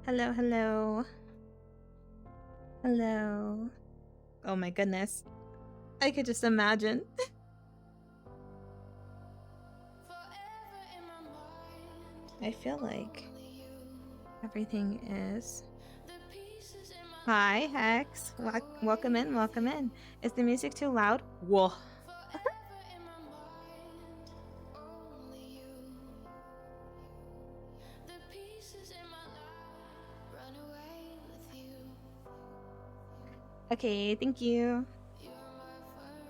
Hello, hello. Hello. Oh my goodness. I could just imagine. I feel like everything is... Hi, Hex. Welcome in, welcome in. Is the music too loud? Whoa. Okay, thank you.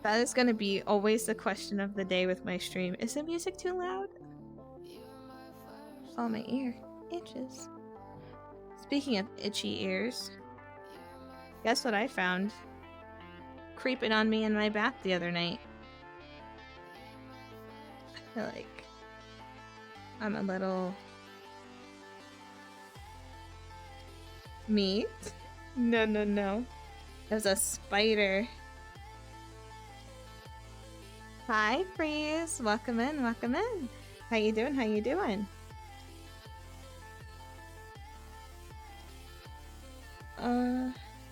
That is gonna be always the question of the day with my stream. Is the music too loud? Oh, my ear itches. Speaking of itchy ears, guess what I found? Creeping on me in my bath the other night. I feel like I'm a little... Me? No, no, no. It was a spider. Hi, Freeze. Welcome in, welcome in. How you doing? How you doing?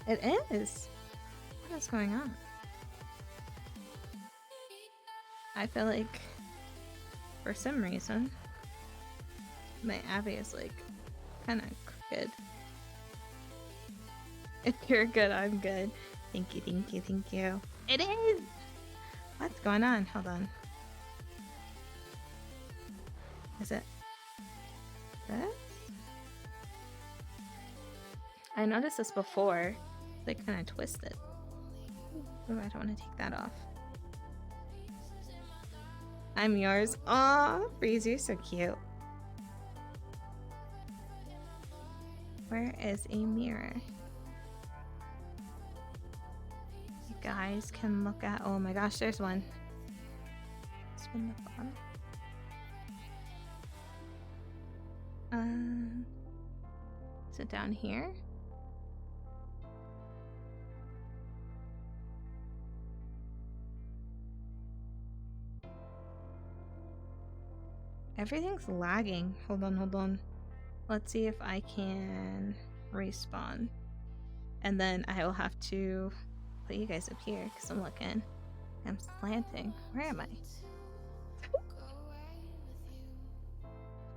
It is. What is going on? I feel like, for some reason, my Abby is like kind of crooked. If you're good, I'm good. Thank you, thank you, thank you. It is! What's going on? Hold on. Is it this? I noticed this before. They kind of twisted. Oh, I don't want to take that off. I'm yours. Aw, Freeze, you're so cute. Where is a mirror? You guys can look at... Oh my gosh, there's one. Spin the bottom. Is it down here? Everything's lagging. Hold on, hold on. Let's see if I can respawn. And then I will have to put you guys up here because I'm looking. I'm slanting. Where am I?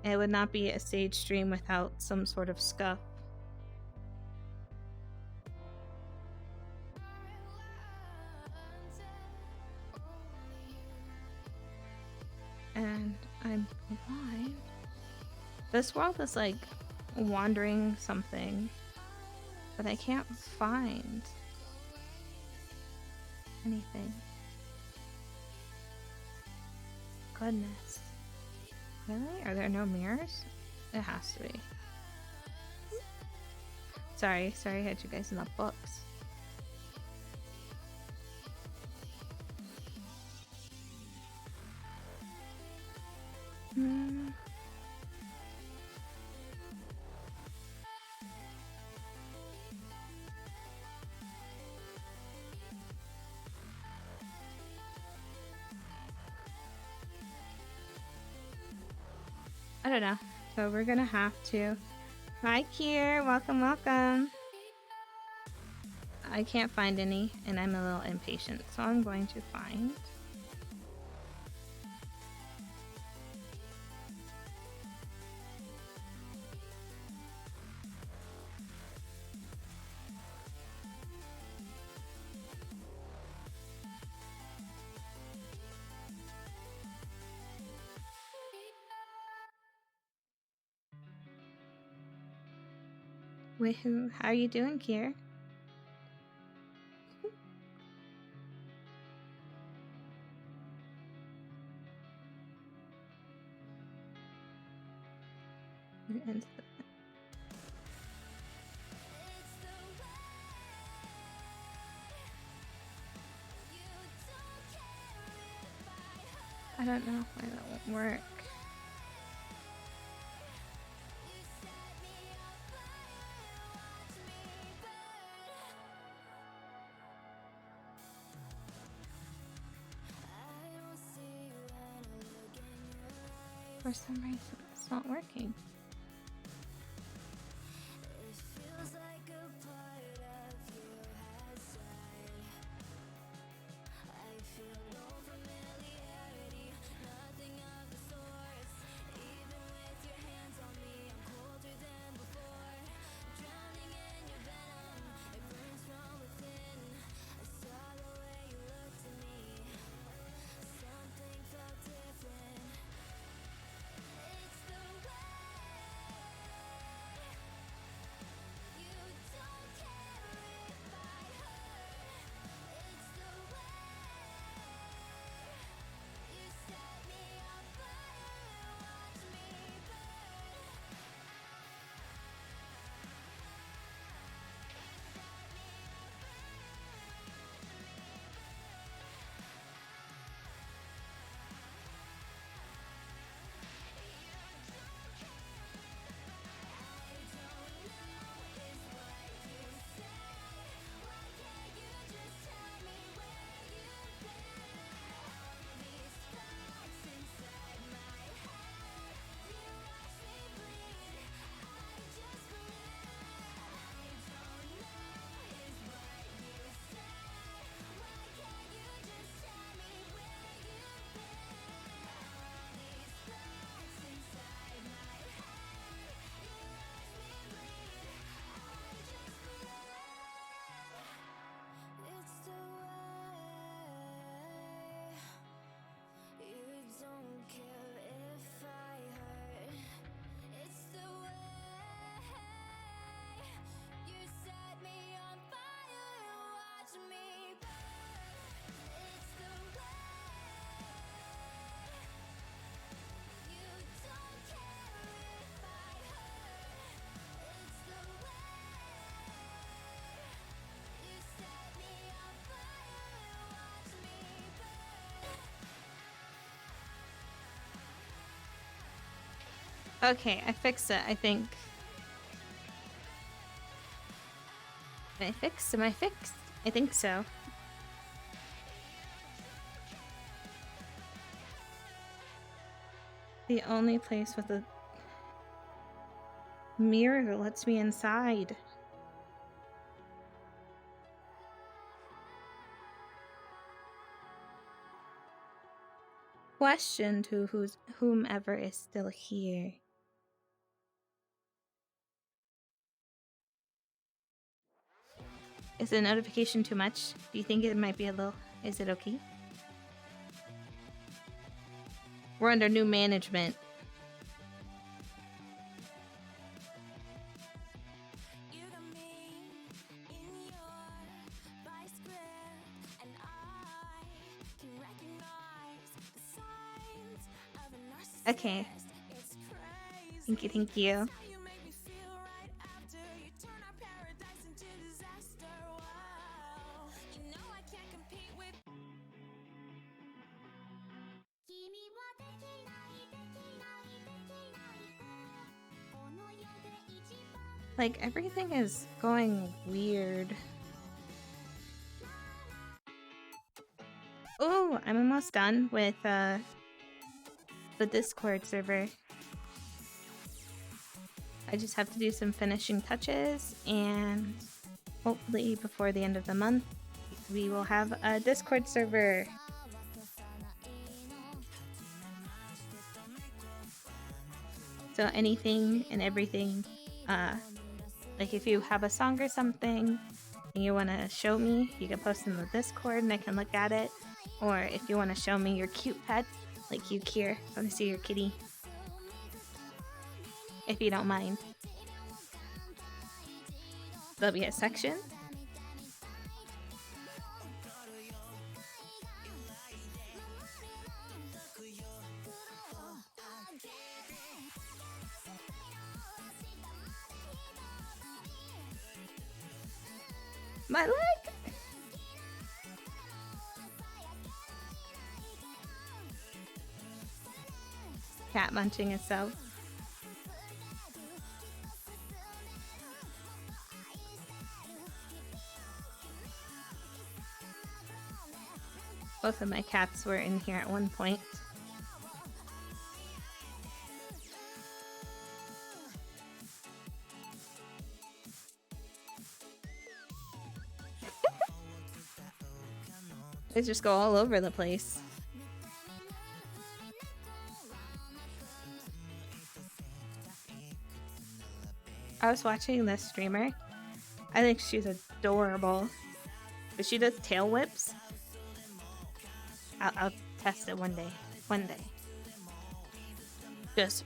It would not be a Sage stream without some sort of scuff. And I'm blind. This world is like wandering something, but I can't find anything. Goodness. Really? Are there no mirrors? It has to be. Sorry, I had you guys in the books. I don't know. So we're gonna have to. Hi, Kier. Welcome, welcome. I can't find any, and I'm a little impatient, so I'm going to find. Wait, how are you doing, Kier? And I don't know why that won't work. For some reason, it's not working. Okay, I fixed it, I think. Am I fixed? Am I fixed? I think so. The only place with a mirror that lets me inside. Question to whomever is still here. Is the notification too much? Do you think it might be a little... Is it okay? We're under new management. Okay. Thank you, thank you. Like, everything is going weird. Oh, I'm almost done with the Discord server. I just have to do some finishing touches, and hopefully before the end of the month, we will have a Discord server. So anything and everything, like if you have a song or something and you want to show me, you can post in the Discord and I can look at it. Or if you want to show me your cute pets, like you, Kier, I want to see your kitty. If you don't mind. There'll be a section. My leg! Cat munching itself. Both of my cats were in here at one point. They just go all over the place. I was watching this streamer. I think she's adorable. But she does tail whips. I'll test it one day. One day. Just...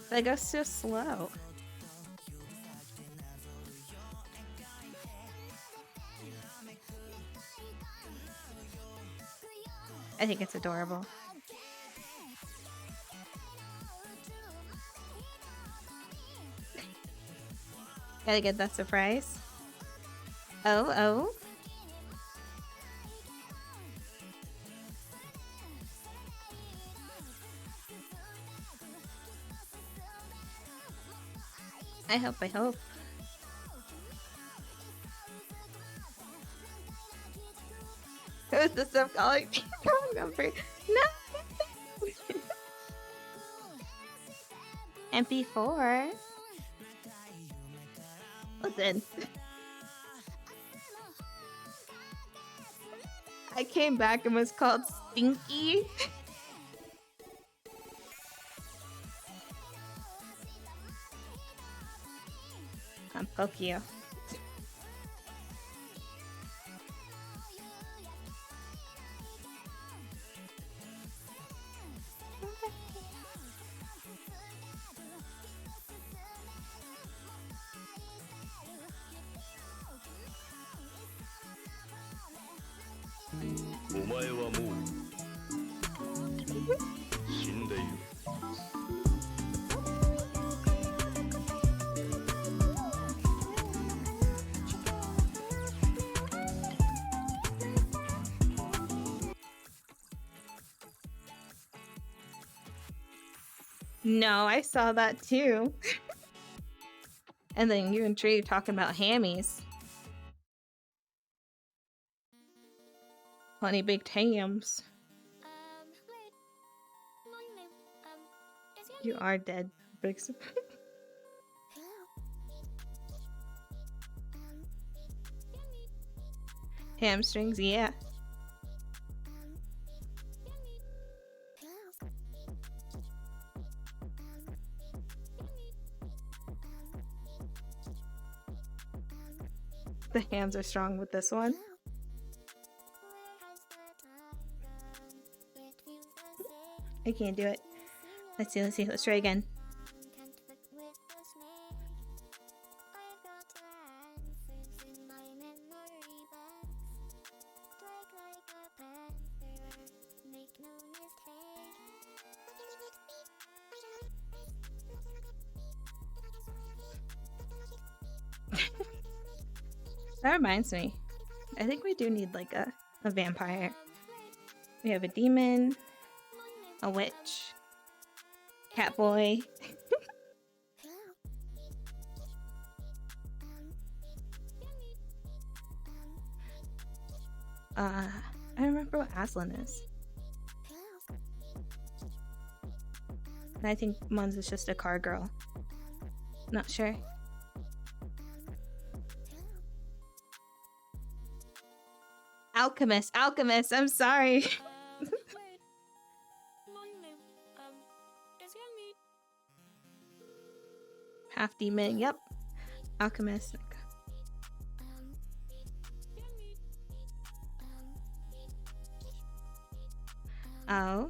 They go so slow. I think it's adorable. Gotta get that surprise. Oh. I hope. Who's the stuff calling me wrong number? No! MP4. Listen. I came back and was called Stinky. I'm Pokio. No, I saw that too. And then you and Tree talking about hammies. Honey baked hams. You are dead, Bix. Hamstrings, yeah. The hands are strong with this one. I can't do it. Let's see. Let's try again. That reminds me. I think we do need like a vampire. We have a demon, a witch, Catboy. I don't remember what Aslan is. And I think Mons is just a car girl. Not sure. Alchemist, I'm sorry. Half demon, yep. Alchemist. Oh.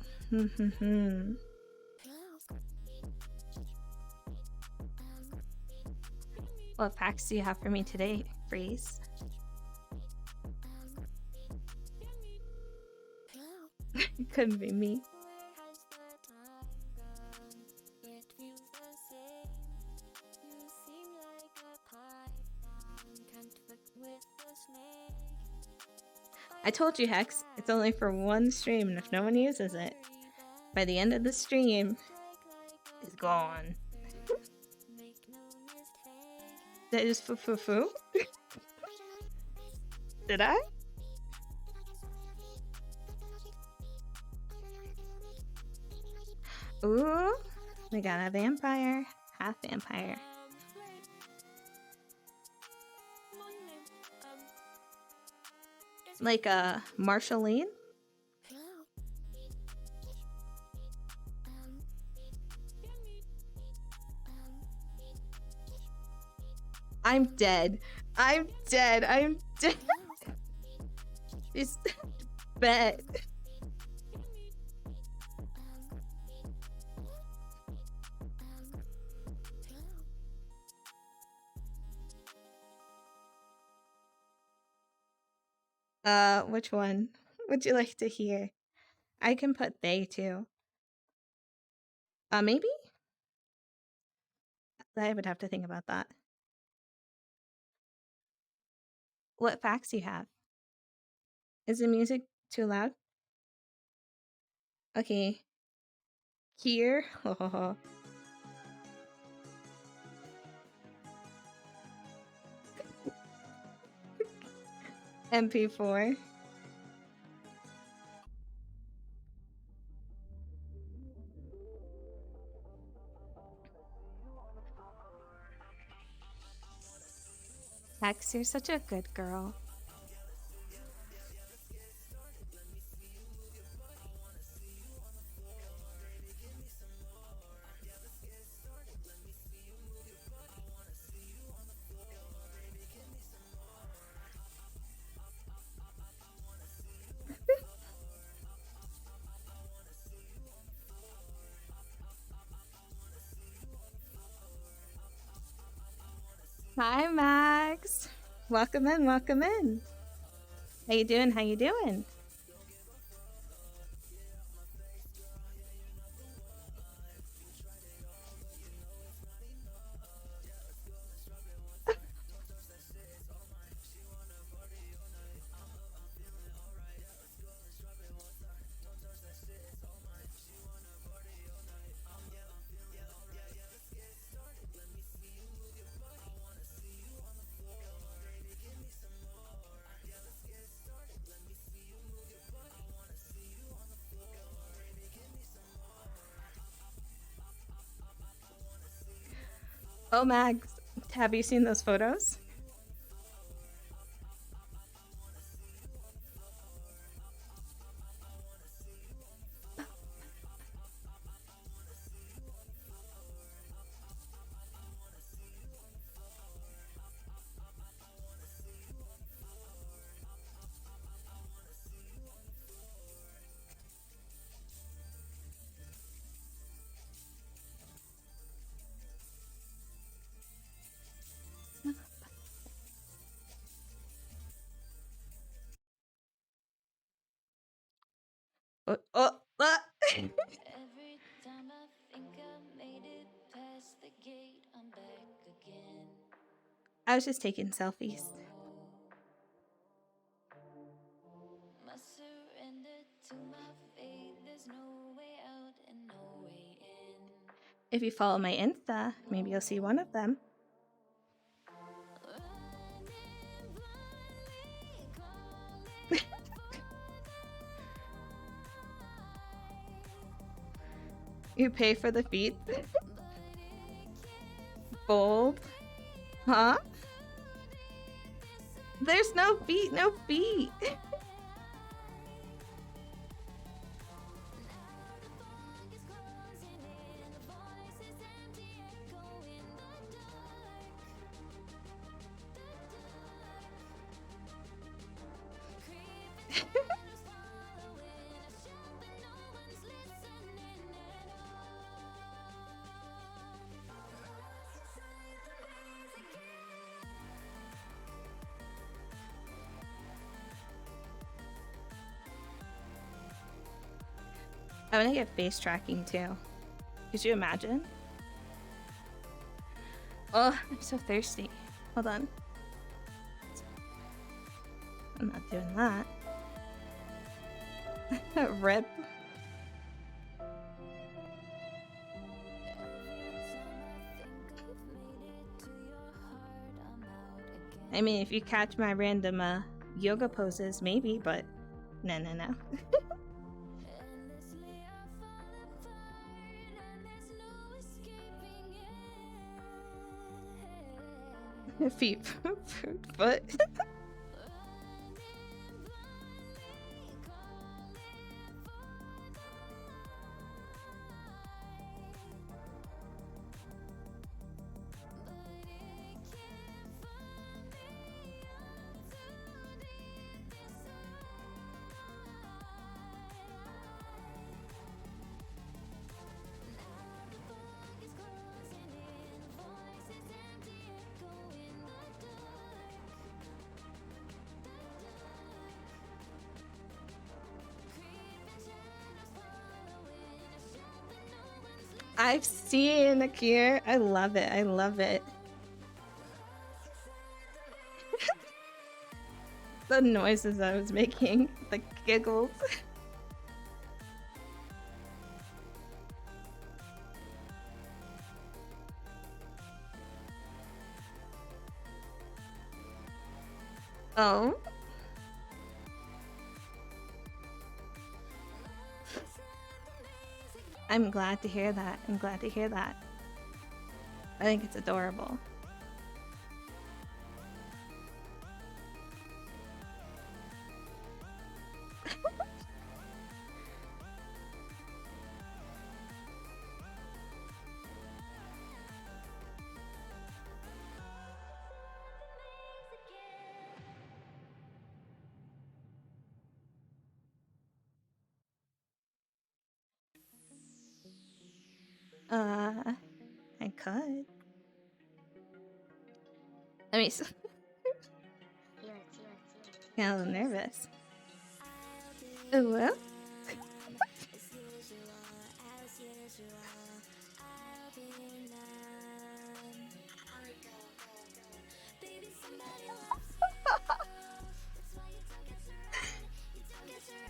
What packs do you have for me today, Freeze? It couldn't be me. told you, Hex, it's only for one stream, and if no one uses it, by the end of the stream, it's gone. That is foo. Did I? Ooh, we got a vampire, half vampire. Like a Marshall I'm dead. I'm dead. I'm dead. It's bad. Which one would you like to hear? I can put they too. Maybe? I would have to think about that. What facts do you have? Is the music too loud? Okay. Here. MP4. Hex, you're such a good girl. Hi, Max. Welcome in, welcome in. How you doing? How you doing? Oh, Max, have you seen those photos? Every time I think I made it past the gate, I'm back again. I was just taking selfies. My surrender to my fate, there's no way out and no way in. If you follow my Insta, maybe you'll see one of them. You pay for the feet? Bold. Huh? There's no feet, no feet. I want to get face tracking too. Could you imagine? Oh, I'm so thirsty. Hold on. I'm not doing that. Rip. I mean, if you catch my random yoga poses, maybe, but no. Feet, foot. I've seen Akir. I love it. I love it. The noises I was making, the giggles. Oh. I'm glad to hear that. I'm glad to hear that. I think it's adorable. I could. I mean, kind of nervous. Oh, well.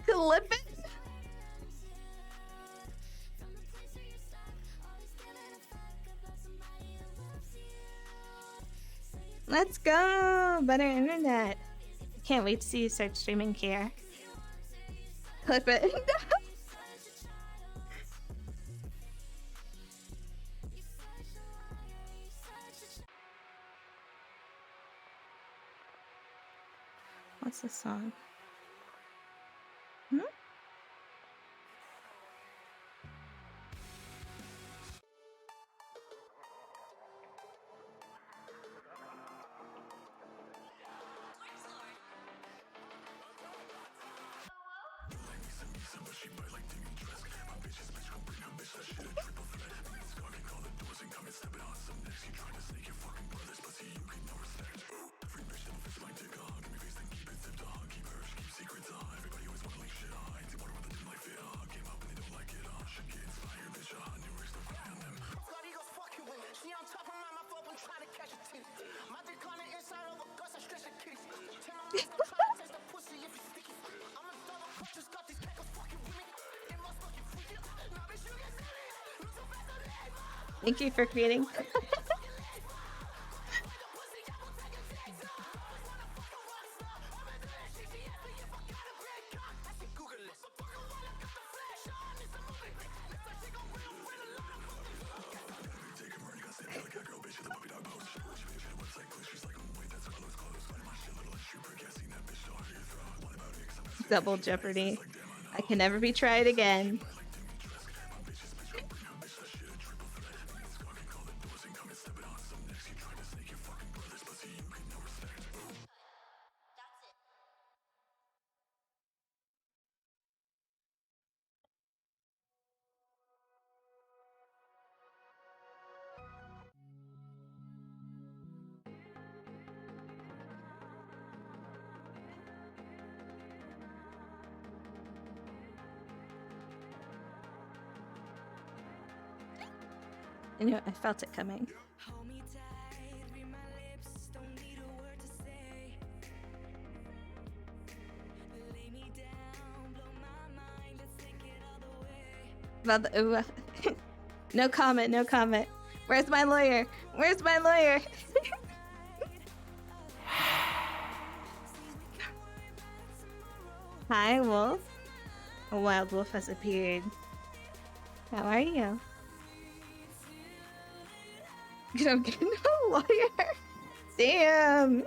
Clip it. Let's go! Better internet. Can't wait to see you start streaming here. Clip it. What's the song? Hmm? Thank you for creating. Double Jeopardy. I can never be tried again. I knew it. I felt it coming. About the ooh. No comment, no comment. Where's my lawyer? Where's my lawyer? Hi, Wolf. A wild wolf has appeared. How are you? I'm getting a lawyer. Damn.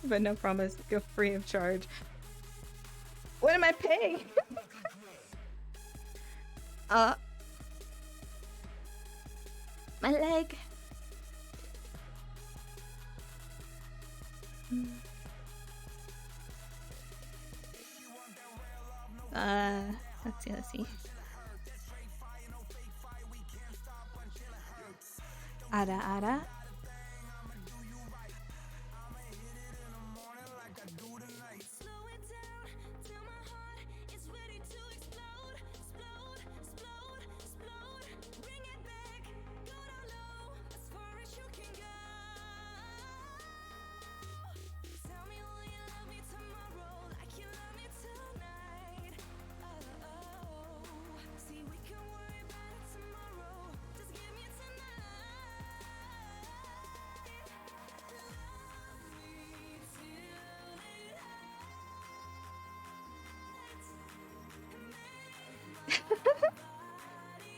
But no promise, go free of charge. What am I paying? My leg. Let's see. Ara.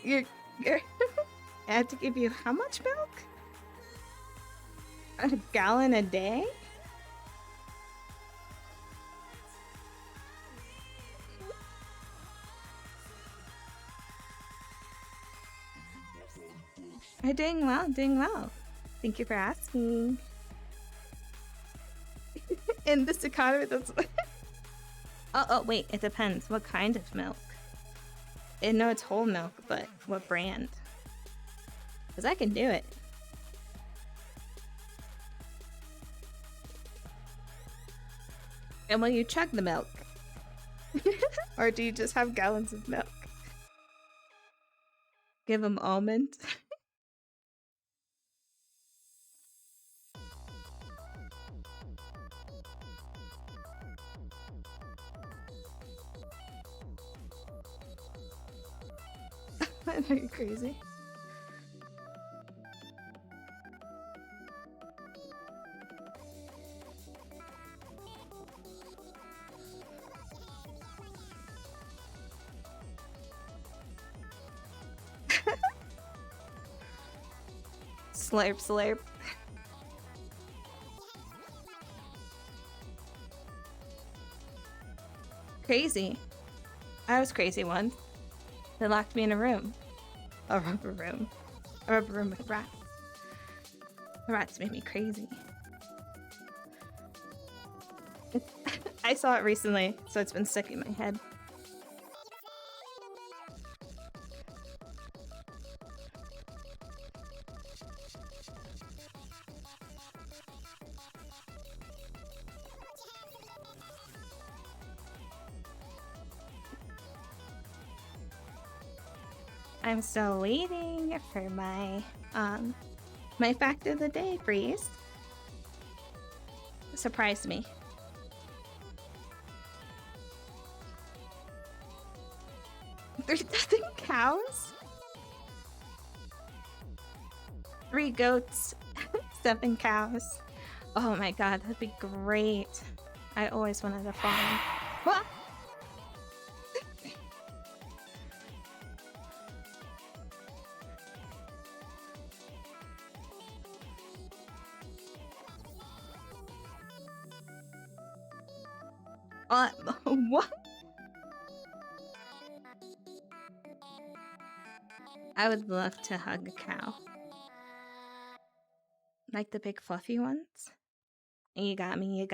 You're I have to give you how much milk? A gallon a day? I'm doing well. Thank you for asking. In this economy, that's... oh, wait, it depends. What kind of milk? I know it's whole milk, but what brand? Because I can do it. And will you chug the milk? Or do you just have gallons of milk? Give them almond. I know you're crazy. Slurp. Crazy. I was crazy once. They locked me in a room. A rubber room. A rubber room with rats. The rats made me crazy. I saw it recently, so it's been stuck in my head. I'm still waiting for my my fact of the day, Breeze. Surprised me. There's nothing cows? 3 goats, 7 cows. Oh my god, that'd be great. I always wanted a farm. What? What? I would love to hug a cow. Like the big fluffy ones? You got me.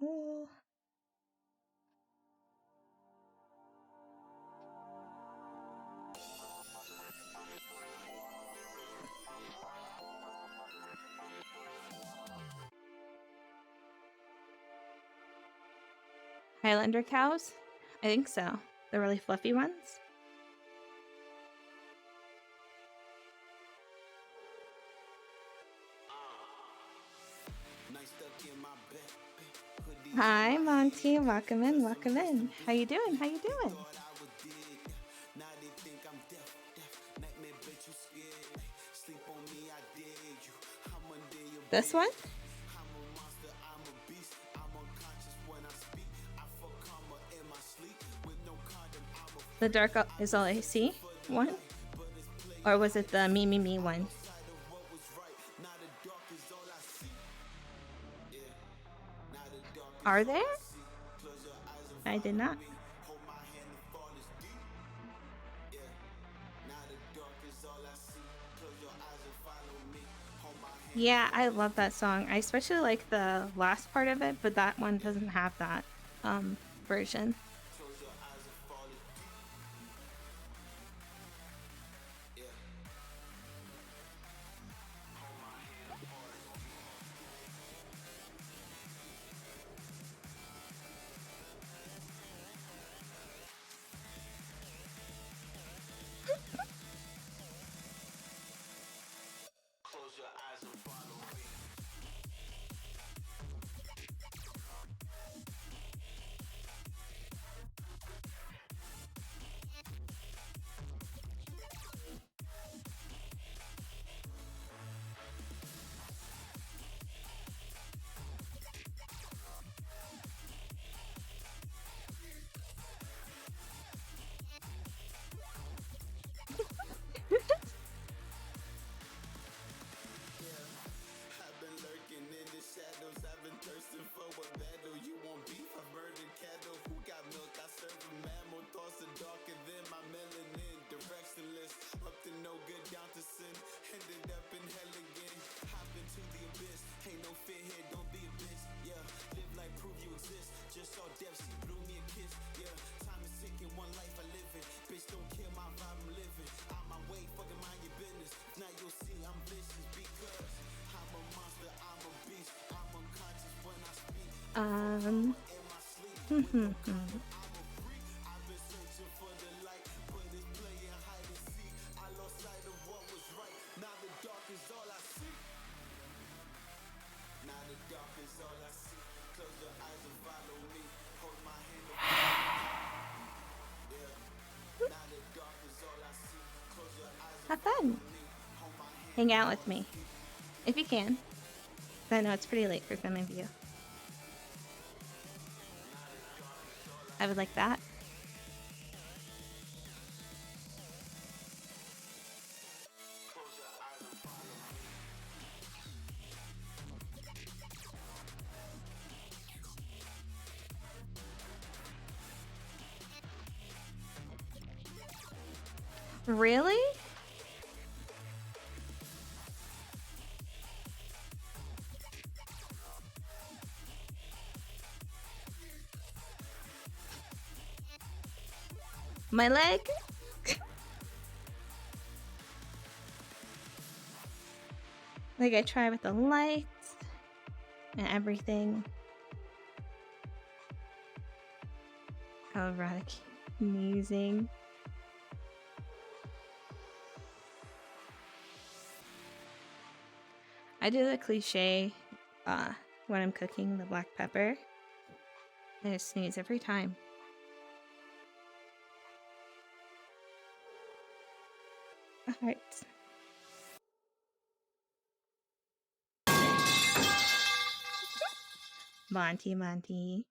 Ooh. Highlander cows? I think so. The really fluffy ones? Hi, Monty. Welcome in. Welcome in. How you doing? How you doing? This one? The dark is all I see one? Or was it the me, me, me one? Are there? I did not. Yeah, I love that song. I especially like the last part of it, but that one doesn't have that version. Have fun. Hang out with me. If you can. I know it's pretty late for some of you. I would like that. Really? My leg? Like I try with the lights and everything. How erotic. Amazing. I do the cliche when I'm cooking the black pepper. I just sneeze every time. Alright. Monty, Monty.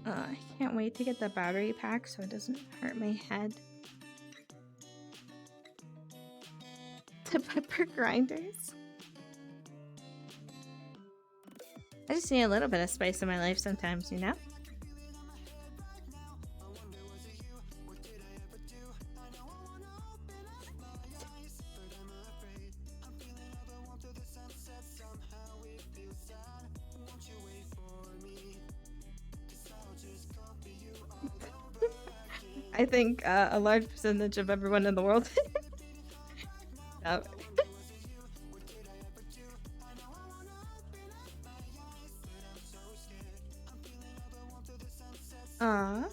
I can't wait to get the battery pack so it doesn't hurt my head. The pepper grinders. I just need a little bit of spice in my life sometimes, you know? I think a large percentage of everyone in the world. Oh. Aw.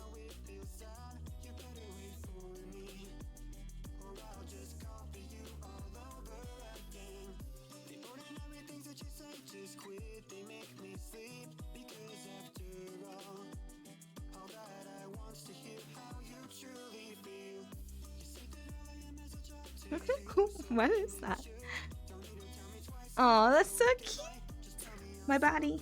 What is that? Oh, that's so cute. My body.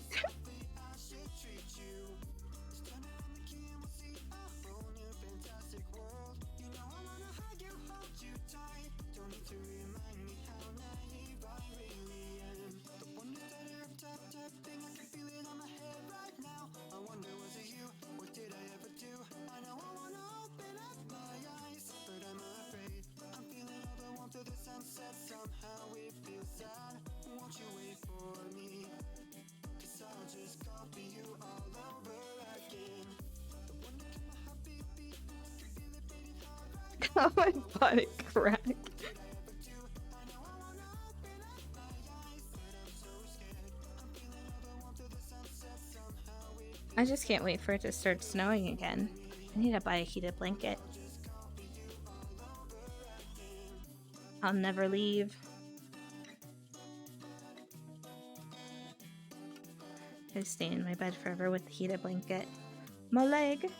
Oh, my body cracked. I just can't wait for it to start snowing again. I need to buy a heated blanket. I'll never leave. I stay in my bed forever with the heated blanket. My leg.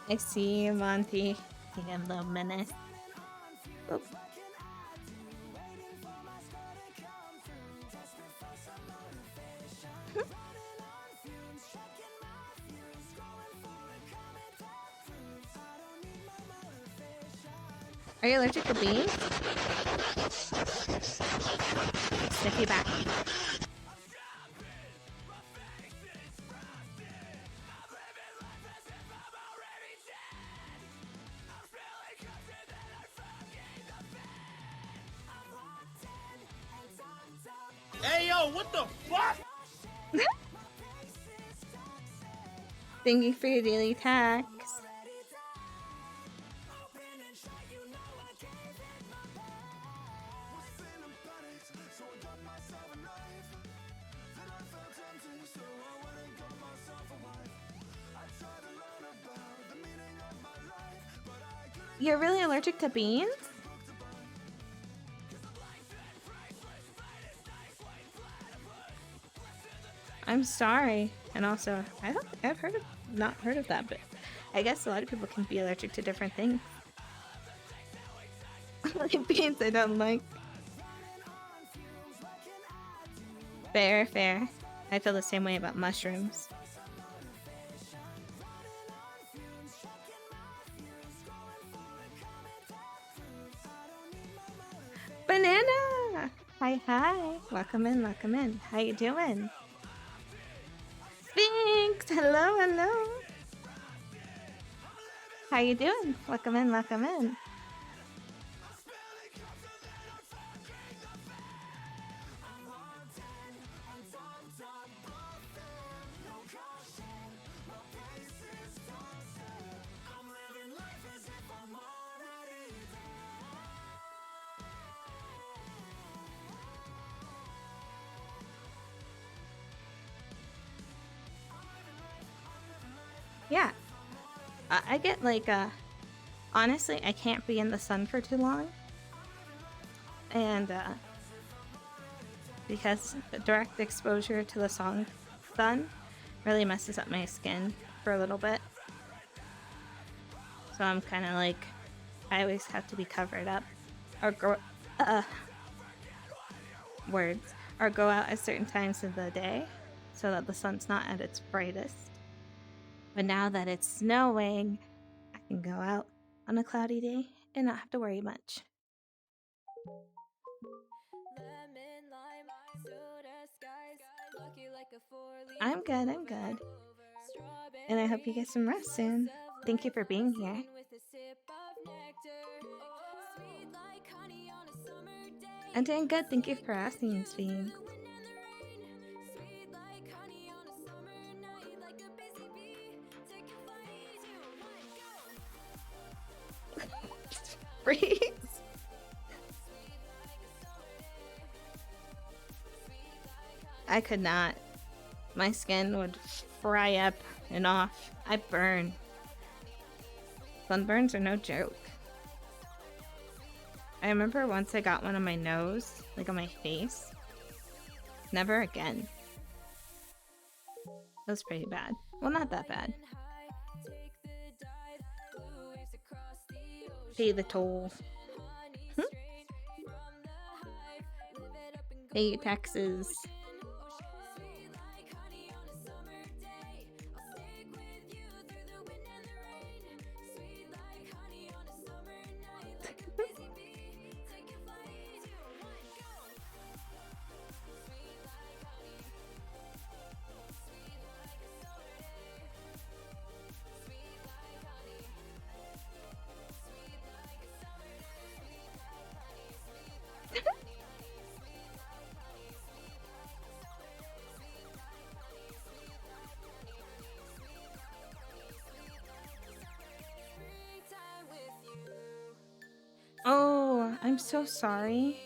I see you, Monty. You got a little menace. Oh. Are you allergic to beans? Sniff you back. Hey yo, what the fuck? Thank you for your daily tax. You're really allergic to beans? I'm sorry. And also, I've not heard of that, but I guess a lot of people can be allergic to different things. Like beans I don't like. Fair, fair. I feel the same way about mushrooms. Banana! Hi, hi. Welcome in, welcome in. How you doing? Sphinx! Hello, hello. How you doing? Welcome in, welcome in. Yeah. I get like, honestly, I can't be in the sun for too long. And, because direct exposure to the sun really messes up my skin for a little bit. So I'm kind of like, I always have to be covered up. Or go, or go out at certain times of the day so that the sun's not at its brightest. But now that it's snowing, I can go out on a cloudy day and not have to worry much. I'm good, I'm good. And I hope you get some rest soon. Thank you for being here. I'm doing good, thank you for asking, Sphinx. Freeze! I could not. My skin would fry up and off. I burn. Sunburns are no joke. I remember once I got one on my nose, like on my face. Never again. That was pretty bad. Well, not that bad. Pay the toll. Pay your taxes. Oh, I'm so sorry.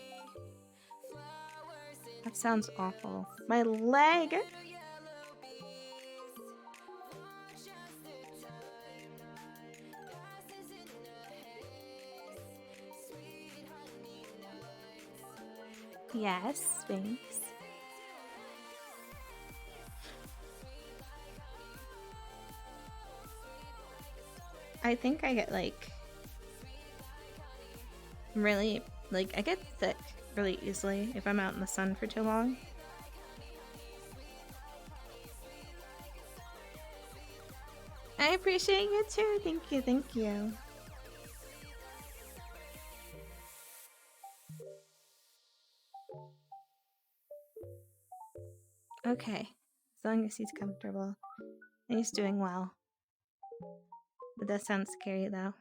That sounds awful. My leg! Yes, Sphinx. I think I get like really, like, I get sick really easily if I'm out in the sun for too long. I appreciate you too. Thank you, thank you. Okay, as long as he's comfortable and he's doing well. It does sound scary though.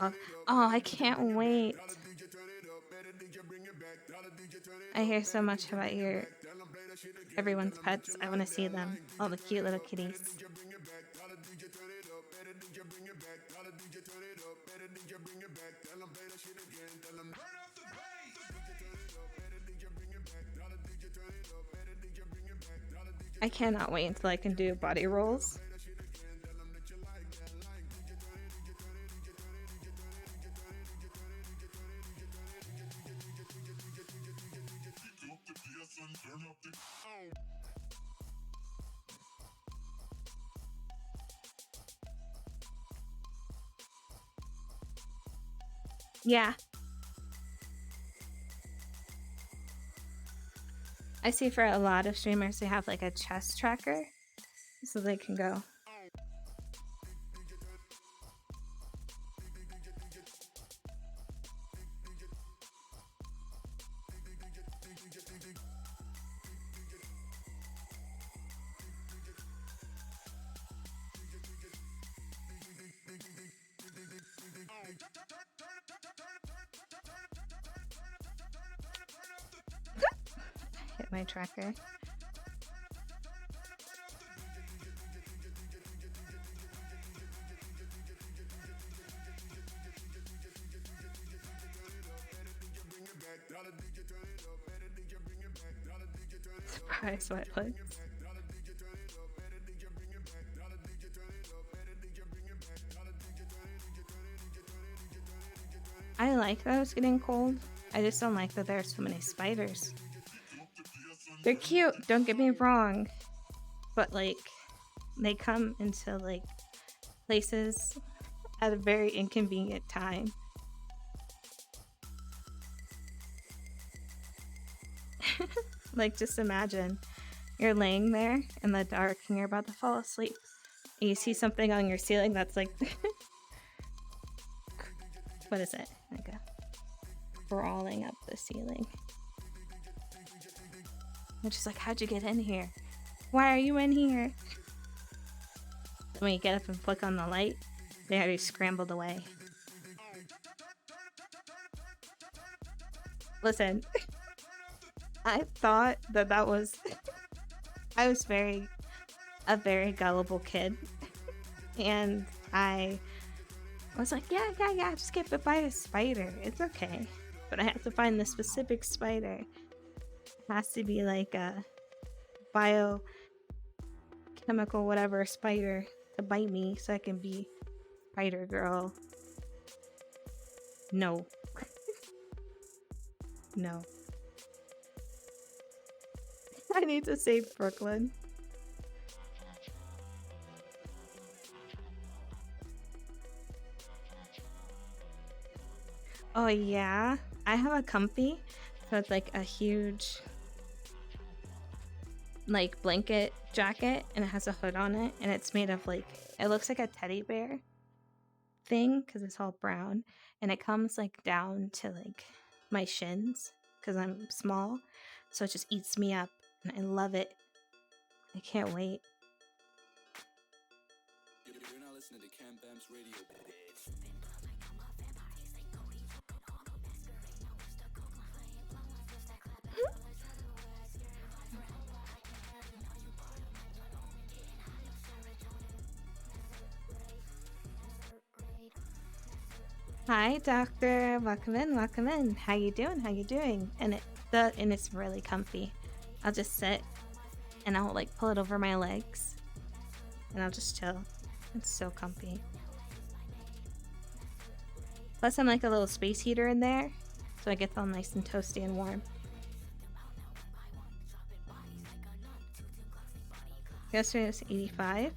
Oh, oh, I can't wait. I hear so much about everyone's pets. I want to see them. All the cute little kitties. I cannot wait until I can do body rolls. Yeah. I see for a lot of streamers, they have like a chest tracker so they can go. Hit my tracker. Surprise sweatpants. I like that it's getting cold. I just don't like that there are so many spiders. They're cute, don't get me wrong. But like, they come into like places at a very inconvenient time. Like, just imagine you're laying there in the dark and you're about to fall asleep. And you see something on your ceiling that's like, what is it? Like a crawling up the ceiling. And she's like, how'd you get in here? Why are you in here? When you get up and flick on the light, they already scrambled away. Listen, I thought that was... I was a very gullible kid. And I was like, yeah, just get bit by a spider. It's okay. But I have to find the specific spider. It has to be like a biochemical whatever spider to bite me so I can be Spider Girl. No. No. I need to save Brooklyn. Oh yeah, I have a comfy, so it's like a huge like blanket jacket and it has a hood on it and it's made of like, it looks like a teddy bear thing because it's all brown and it comes like down to like my shins because I'm small, so it just eats me up and I love it. I can't wait. You're not listening to Cam Bam's radio, bitch. Hi, doctor. Welcome in. Welcome in. How you doing? How you doing? And it's really comfy. I'll just sit and I'll like pull it over my legs and I'll just chill. It's so comfy. Plus, I'm like a little space heater in there, so I get all nice and toasty and warm. Yesterday was 85.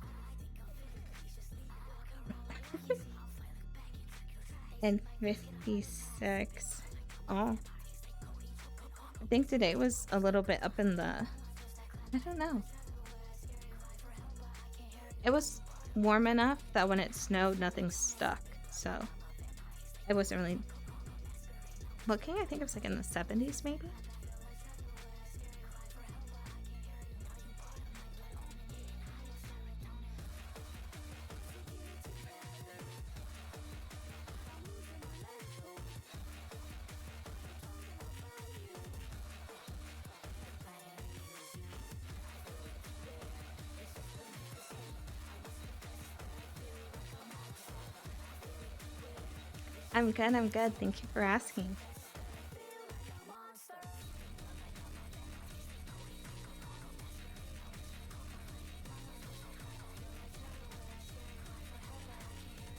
And 56. Oh. I think today was a little bit up in the... I don't know. It was warm enough that when it snowed, nothing stuck. So, it wasn't really... looking, I think it was like in the 70s maybe? I'm good, I'm good. Thank you for asking.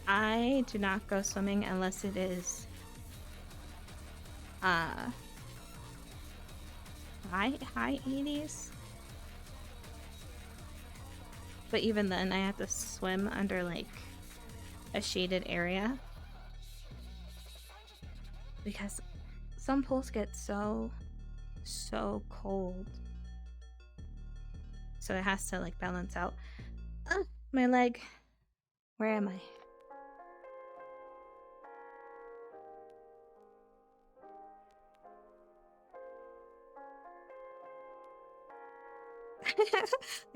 I do not go swimming unless it is high 80s. But even then I have to swim under like a shaded area. Because some pools get so cold. So it has to like balance out. My leg. Where am I?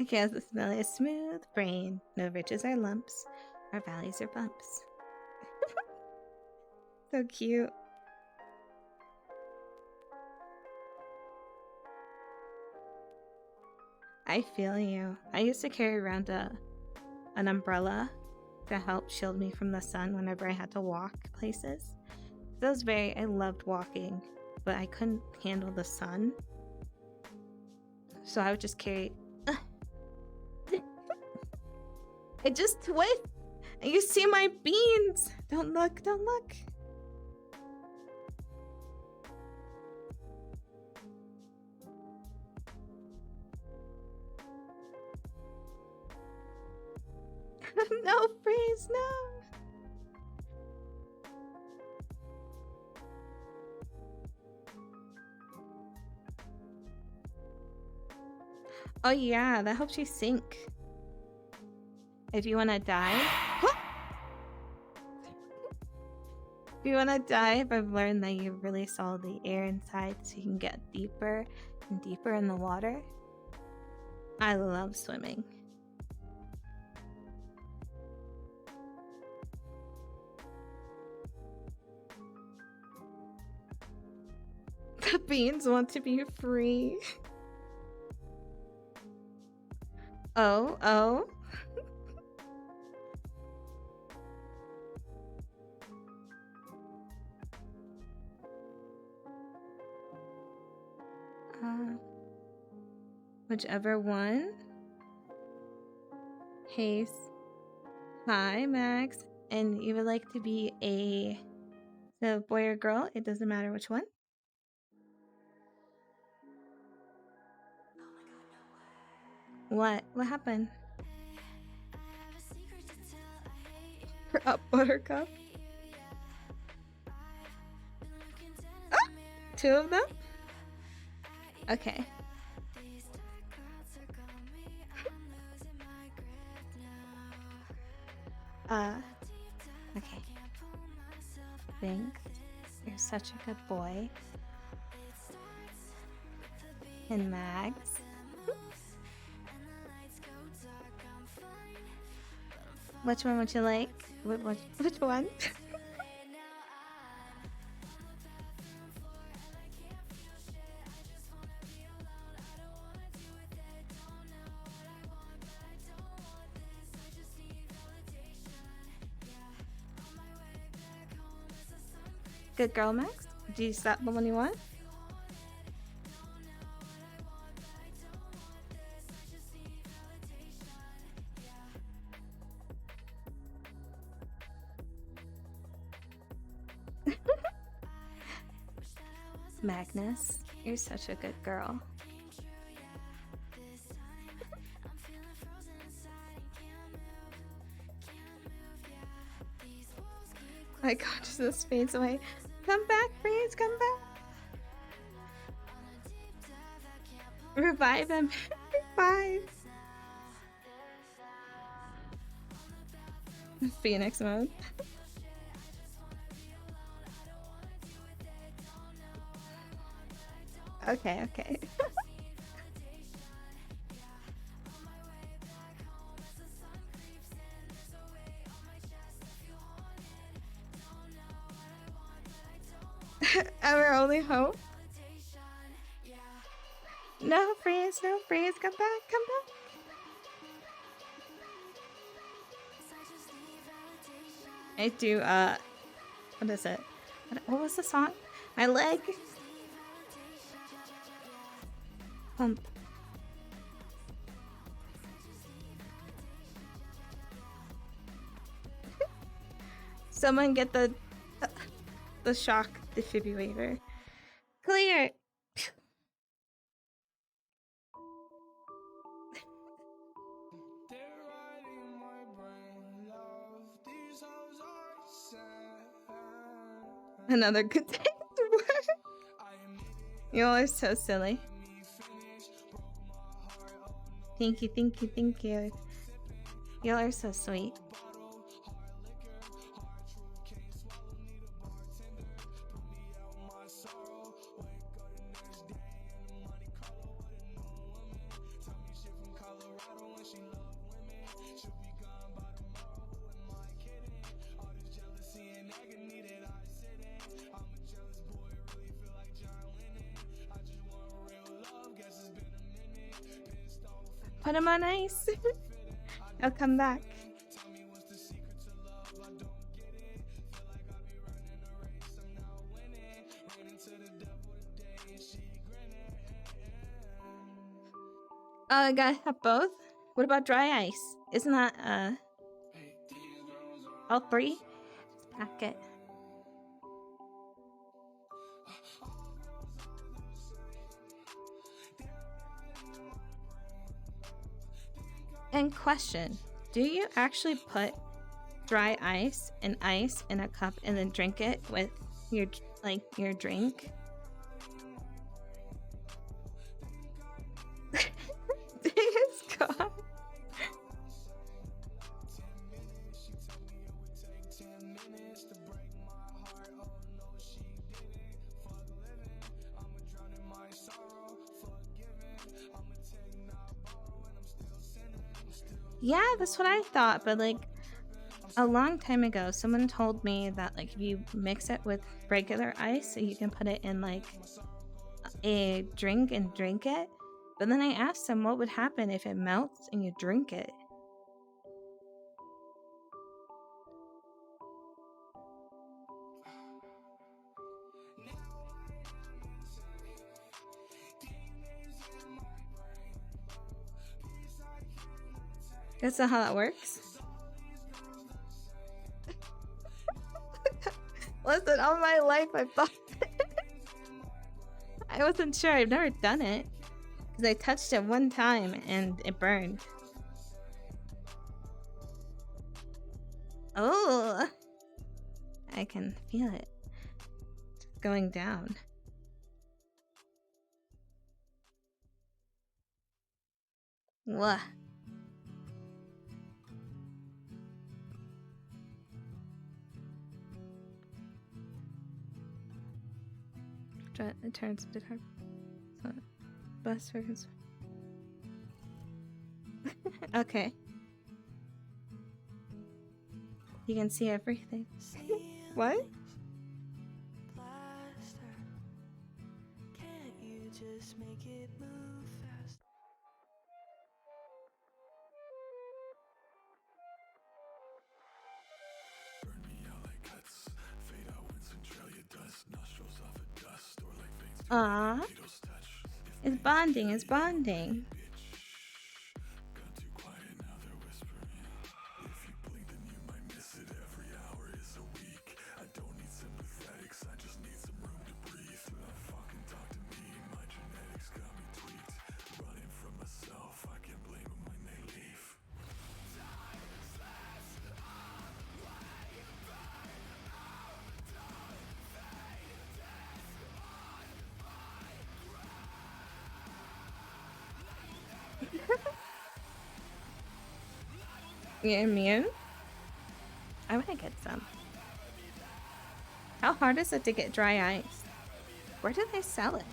Okay, as the smell is smooth brain. No ridges are lumps. Our valleys are bumps. So cute. I feel you. I used to carry around an umbrella to help shield me from the sun whenever I had to walk places. I loved walking, but I couldn't handle the sun. So I would just carry. It just twists. And you see my beans. Don't look, don't look. No, freeze, no. Oh yeah, that helps you sink. If you want to die. If you want to dive, I've learned that you release all the air inside so you can get deeper and deeper in the water. I love swimming. The beans want to be free. Oh. Whichever one. Haze. Hi, Max. And you would like to be the boy or girl? It doesn't matter which one. What? What happened? Up, Buttercup. Ah! 2 of them? Okay. Okay. Thanks. You're such a good boy. And Mags. Which one would you like? Which one? Good girl, Max. Is that the one you want? Magnus, you're such a good girl. My consciousness fades away. Come back, Freeze, come back. Revive him. Revive. Phoenix mode. Okay. Our only hope. No, Freeze, come back. I do, What is it? What was the song? My leg. Pump. Someone get the shock defibrillator. Clear. Another good day. You all are so silly. Thank you, thank you, thank you. Y'all are so sweet. Put him on ice. I'll come back. Oh, I gotta have both? What about dry ice? Isn't that, all three? Pack it. And question, do you actually put dry ice and ice in a cup and then drink it with your, like, your drink? It's gone. Yeah, that's what I thought, but like a long time ago, someone told me that like if you mix it with regular ice, so you can put it in like a drink and drink it. But then I asked them what would happen if it melts and you drink it. That's not how that works. Listen, all my life I thought I wasn't sure. I've never done it. Because I touched it one time and it burned. Oh! I can feel it. It's going down. What? It turns a bit hard. So, bus circus. Okay. You can see everything. What? Can't you just make it move fast? Burn me out like cuts, fade out when Centralia dust, nostrils off of dust, or like veins to tornadoes touch. It's bonding, it's bonding. Gone too quiet, now they're whispering. If you blink, then you might miss it. Every hour is a week. I don't need sympathetics, I just need some room to breathe. Do not fucking talk to me, my genetics got me tweaked. Running from myself, I can't blame them when they leave. You're immune? I wanna get some. How hard is it to get dry ice? Where do they sell it?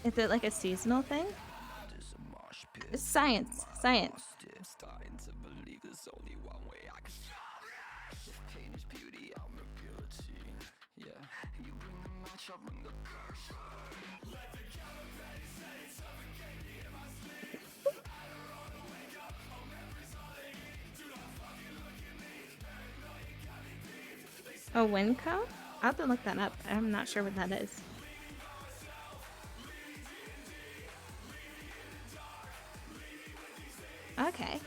Is it like a seasonal thing? It's science. Science. Starting to believe there's only one way I can if pain is beauty, I'm a guillotine. Yeah, you bring the match, I bring the curse. Oh, Winco? I'll have to look that up. I'm not sure what that is. Okay.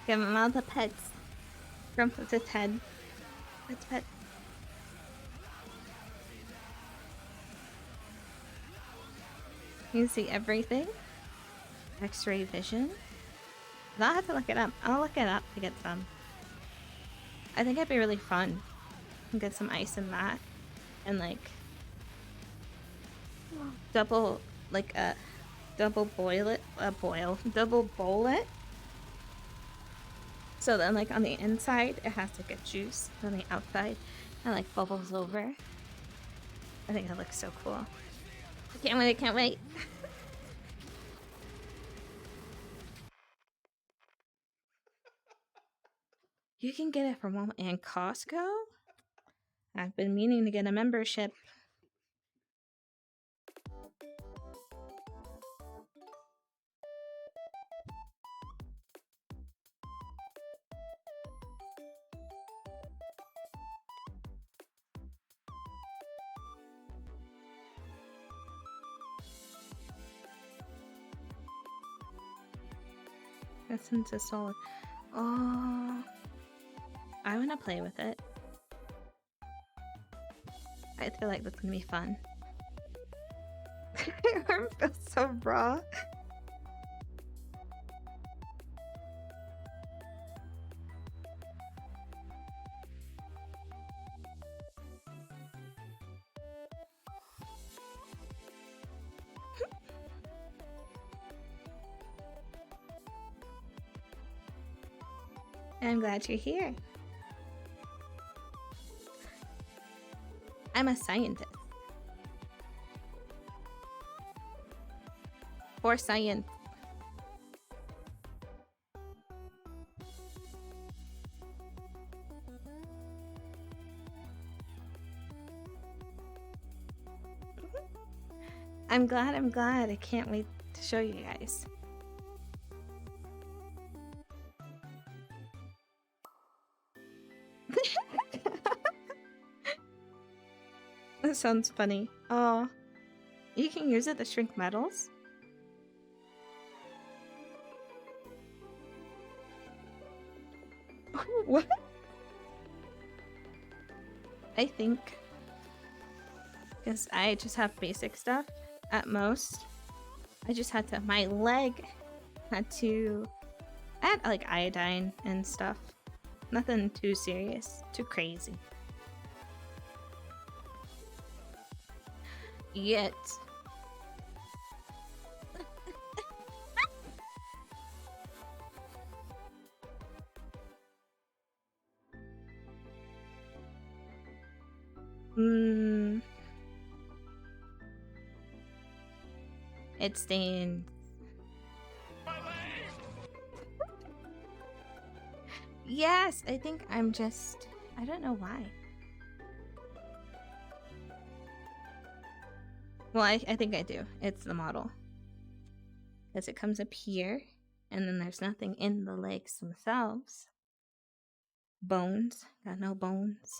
Give him all the pets. Grump with his head. Pets, pet. You see everything? X-ray vision? I'll have to look it up. I'll look it up to get some. I think it'd be really fun. Get some ice in that. And like... double... like a... double boil it. Double bowl it. So then like on the inside it has like a juice. On the outside it like bubbles over. I think that looks so cool. I can't wait, I can't wait. You can get it from Walmart and Costco? I've been meaning to get a membership. Essence is solid. Oh, I want to play with it. I feel like that's gonna be fun. My arm feels so raw. I'm glad you're here. I'm a scientist. For science. I'm glad. I can't wait to show you guys. That sounds funny. Oh, you can use it to shrink metals? What? I think because I just have basic stuff at most. I just had to, my leg had to add like iodine and stuff. Nothing too serious, too crazy. Yet. It stains. Yes, I think I'm just... I don't know why. Well, I think I do. It's the model. Because it comes up here, and then there's nothing in the legs themselves. Bones. Got no bones.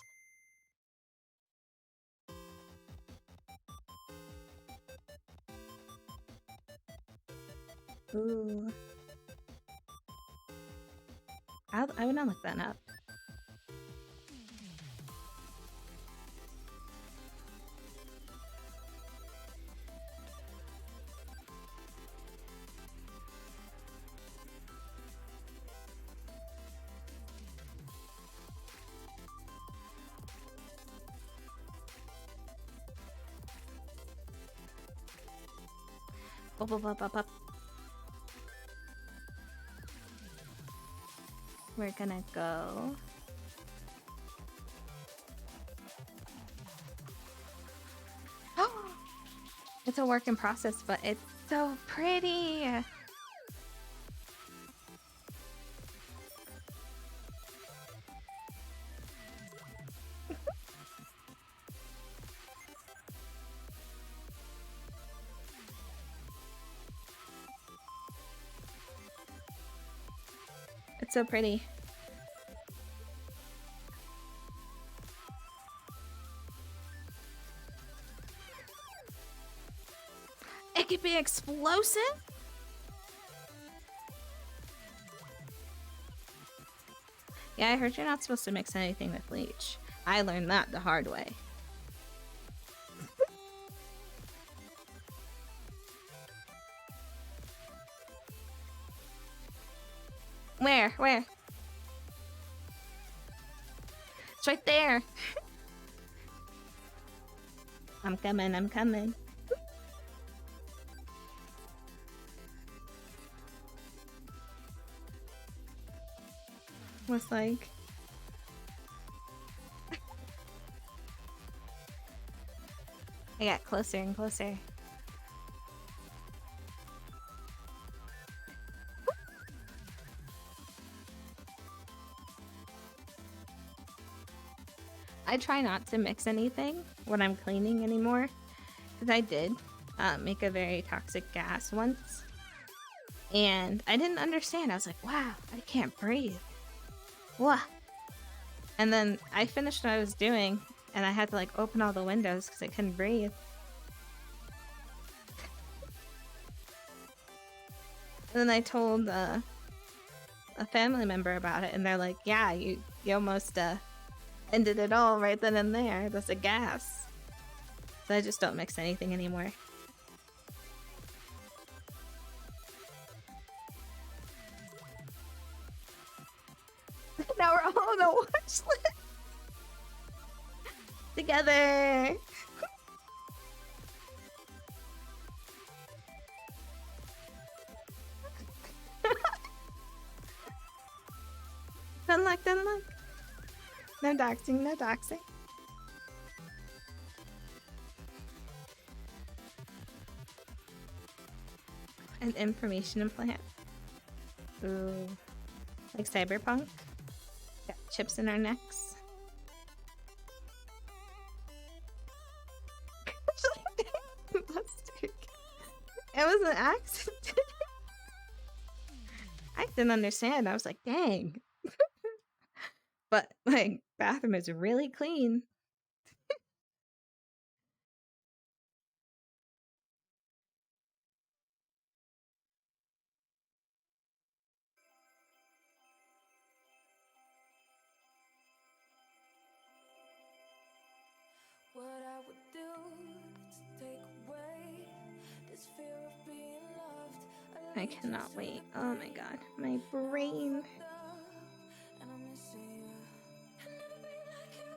Ooh. I would not look that up. Up. We're gonna go. It's a work in process, but it's so pretty. It's so pretty. It could be explosive? Yeah, I heard you're not supposed to mix anything with bleach. I learned that the hard way. Where? Where? It's right there. I'm coming, I'm coming. Was like... I got closer and closer. I try not to mix anything when I'm cleaning anymore, because I did make a very toxic gas once, and I didn't understand. I was like, wow, I can't breathe. What? And then I finished what I was doing, and I had to like open all the windows because I couldn't breathe. And then I told a family member about it, and they're like, yeah, you almost ended it all right then and there. That's a gas. So I just don't mix anything anymore. Now we're all on a watch list. Together. Dunlock, dunlock. No doxing, no doxing. An information implant. Ooh. Like cyberpunk. Got chips in our necks. Mustard. It was an accident. I didn't understand. I was like, dang. But, like, bathroom is really clean. What I would do to take away this fear of being loved. I cannot wait. Oh my god. My brain. And I'm missing you. I'll never be like you.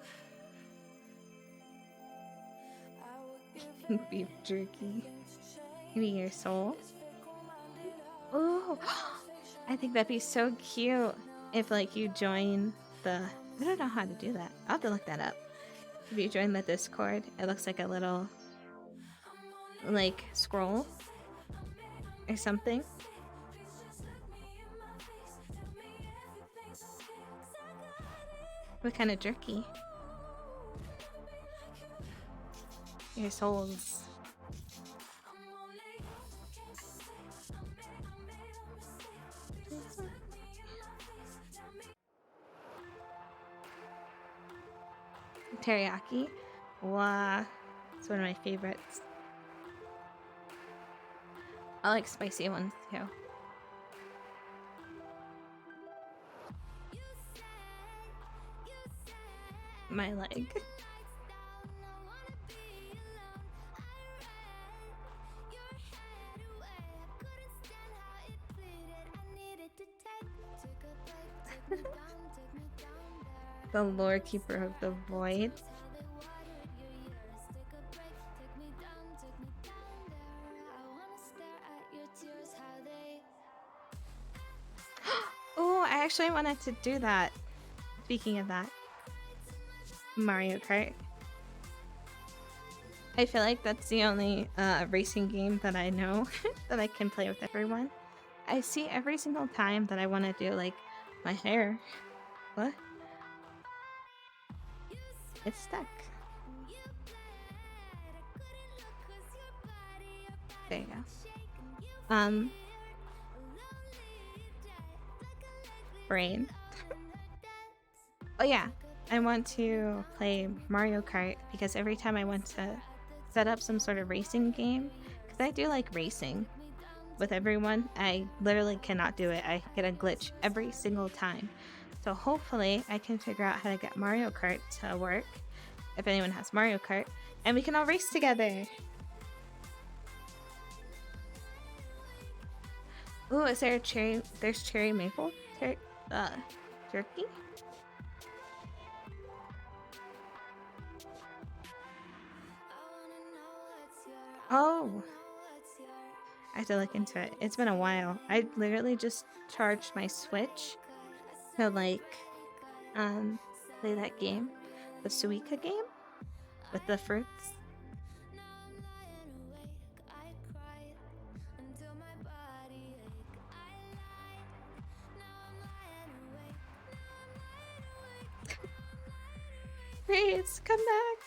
I would give Beef jerky. Maybe your soul. Oh, I think that'd be so cute if, like, you join the... I don't know how to do that. I'll have to look that up. If you join the Discord, it looks like a little, like, scroll or something. What kind of jerky? Your souls. Teriyaki. Wow. It's one of my favorites. I like spicy ones too. My leg. The Lord Keeper of the Void. Oh, I actually wanted to do that. Speaking of that, Mario Kart. I feel like that's the only racing game that I know that I can play with everyone. I see every single time that I want to do, like, my hair. What? It's stuck. There you go. brain. Oh yeah, I want to play Mario Kart because every time I want to set up some sort of racing game, because I do like racing with everyone, I literally cannot do it. I get a glitch every single time. So hopefully I can figure out how to get Mario Kart to work, if anyone has Mario Kart, and we can all race together. Ooh, is there a cherry? There's cherry maple jerky? Oh, I have to look into it. It's been a while. I literally just charged my Switch to like play that game, the Suika game with the fruits. Please come back.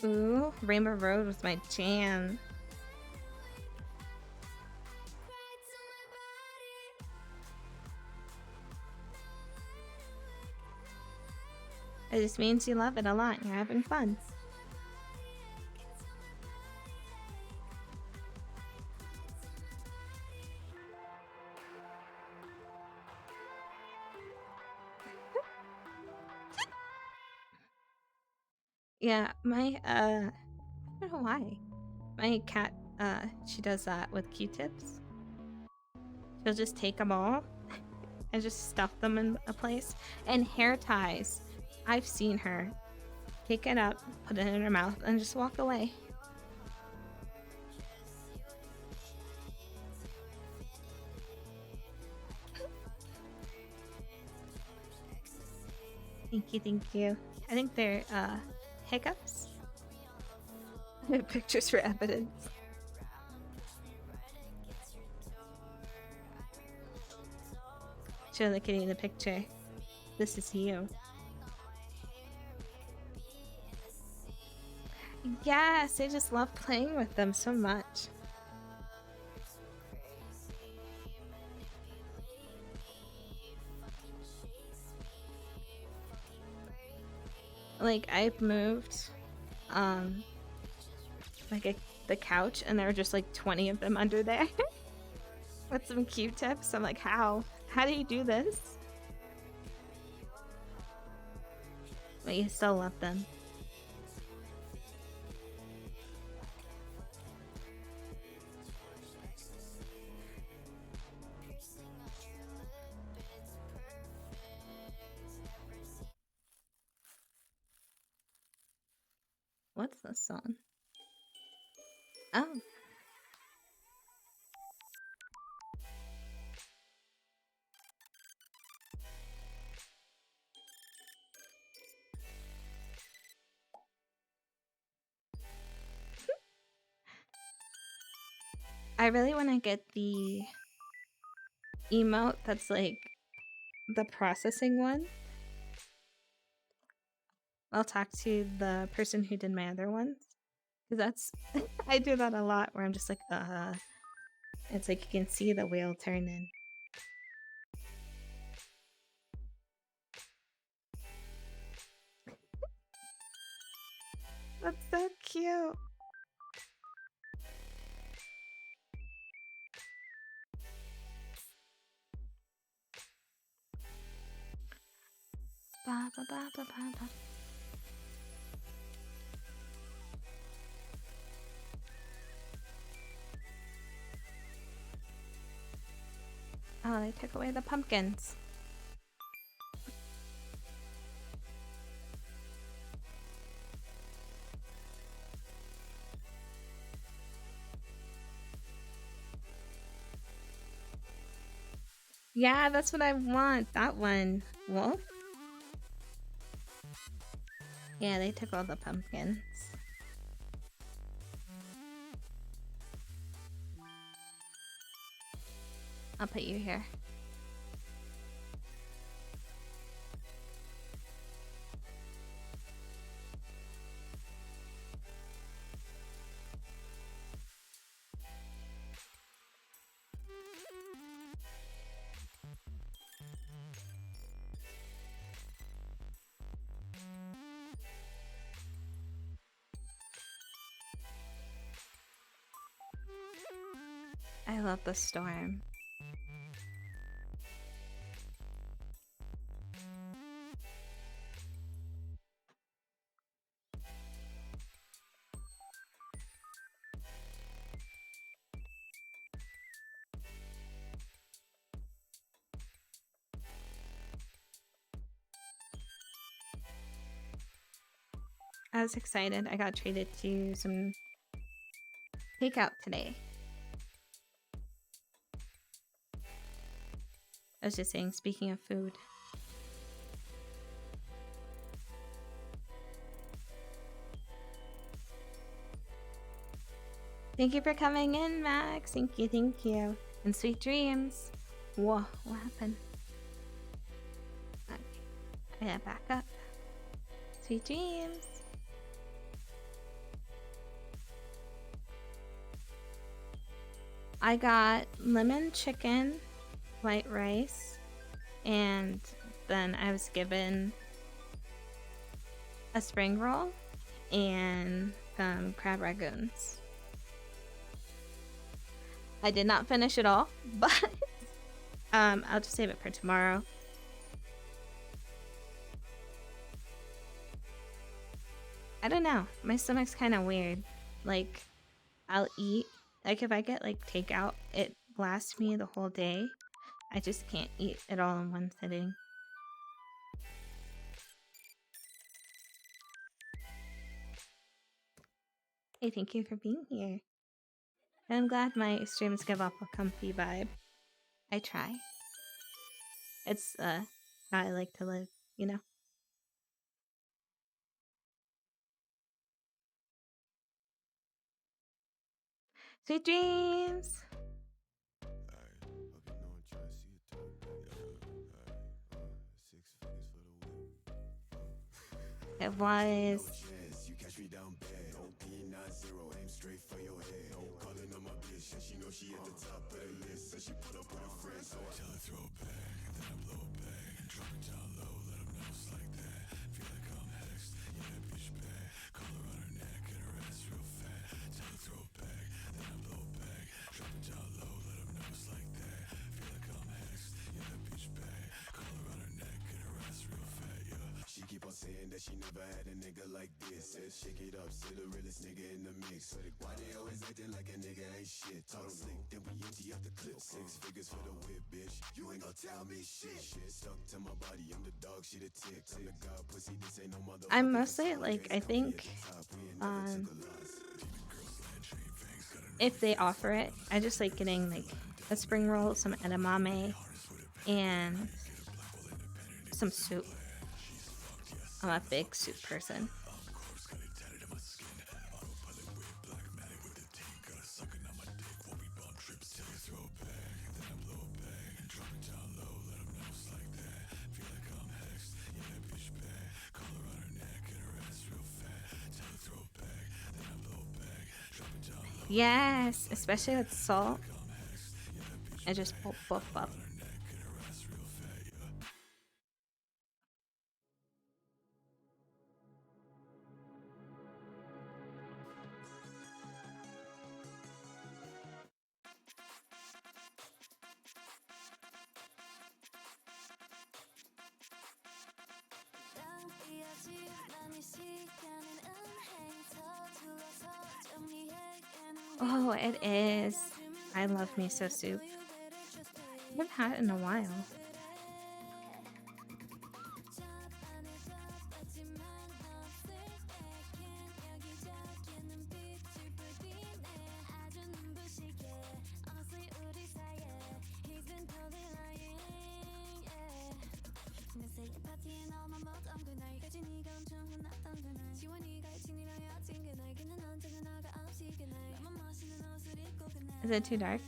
Ooh, Rainbow Road was my jam. It just means you love it a lot. You're having fun. Yeah, my I don't know why. My cat she does that with Q-tips. She'll just take them all and just stuff them in a place. And hair ties. I've seen her pick it up, put it in her mouth, and just walk away. Thank you, thank you. I think they're hiccups. Pictures for evidence. Show the kitty the picture. This is you. Yes, I just love playing with them so much. Like I've moved like the couch and there were just like 20 of them under there with some Q-tips. I'm like, how do you do this? But you still love them. What's this song? Oh. I really want to get the emote that's like the processing one. I'll talk to the person who did my other ones. Because that's, I do that a lot where I'm just like, it's like you can see the wheel turning. That's so cute. Ba, ba, ba, ba, ba, ba. Oh, they took away the pumpkins. Yeah, that's what I want. That one. Wolf? Yeah, they took all the pumpkins. I'll put you here. I love the storm. I was excited. I got treated to some takeout today. I was just saying, speaking of food. Thank you for coming in, Max. Thank you, thank you. And sweet dreams. Whoa, what happened? Okay. I gotta back up. Sweet dreams. I got lemon chicken, white rice, and then I was given a spring roll and some crab ragoons. I did not finish it all, but I'll just save it for tomorrow. I don't know. My stomach's kind of weird. Like, I'll eat. Like, if I get, like, takeout, it lasts me the whole day. I just can't eat it all in one sitting. Hey, thank you for being here. I'm glad my streams give off a comfy vibe. I try. It's, how I like to live, you know? Sweet dreams! It was. Saying that she never had a nigga like this. Says shake it up, say the realest nigga in the mix. Why they always acting like a nigga ain't shit? Talk slick, then we empty up the clip. 6 figures for the whip, bitch. You ain't gonna tell me shit. Shit stuck to my body, I'm the dog, she the tick. I'm the god, pussy, this ain't no mother. I'm mostly like, I think, if they offer it, I just like getting like a spring roll, some edamame, and some soup. I'm a big soup person. Yes, especially with salt. I just buff up. Oh, it is. I love miso soup. I haven't had it in a while. Is it too dark?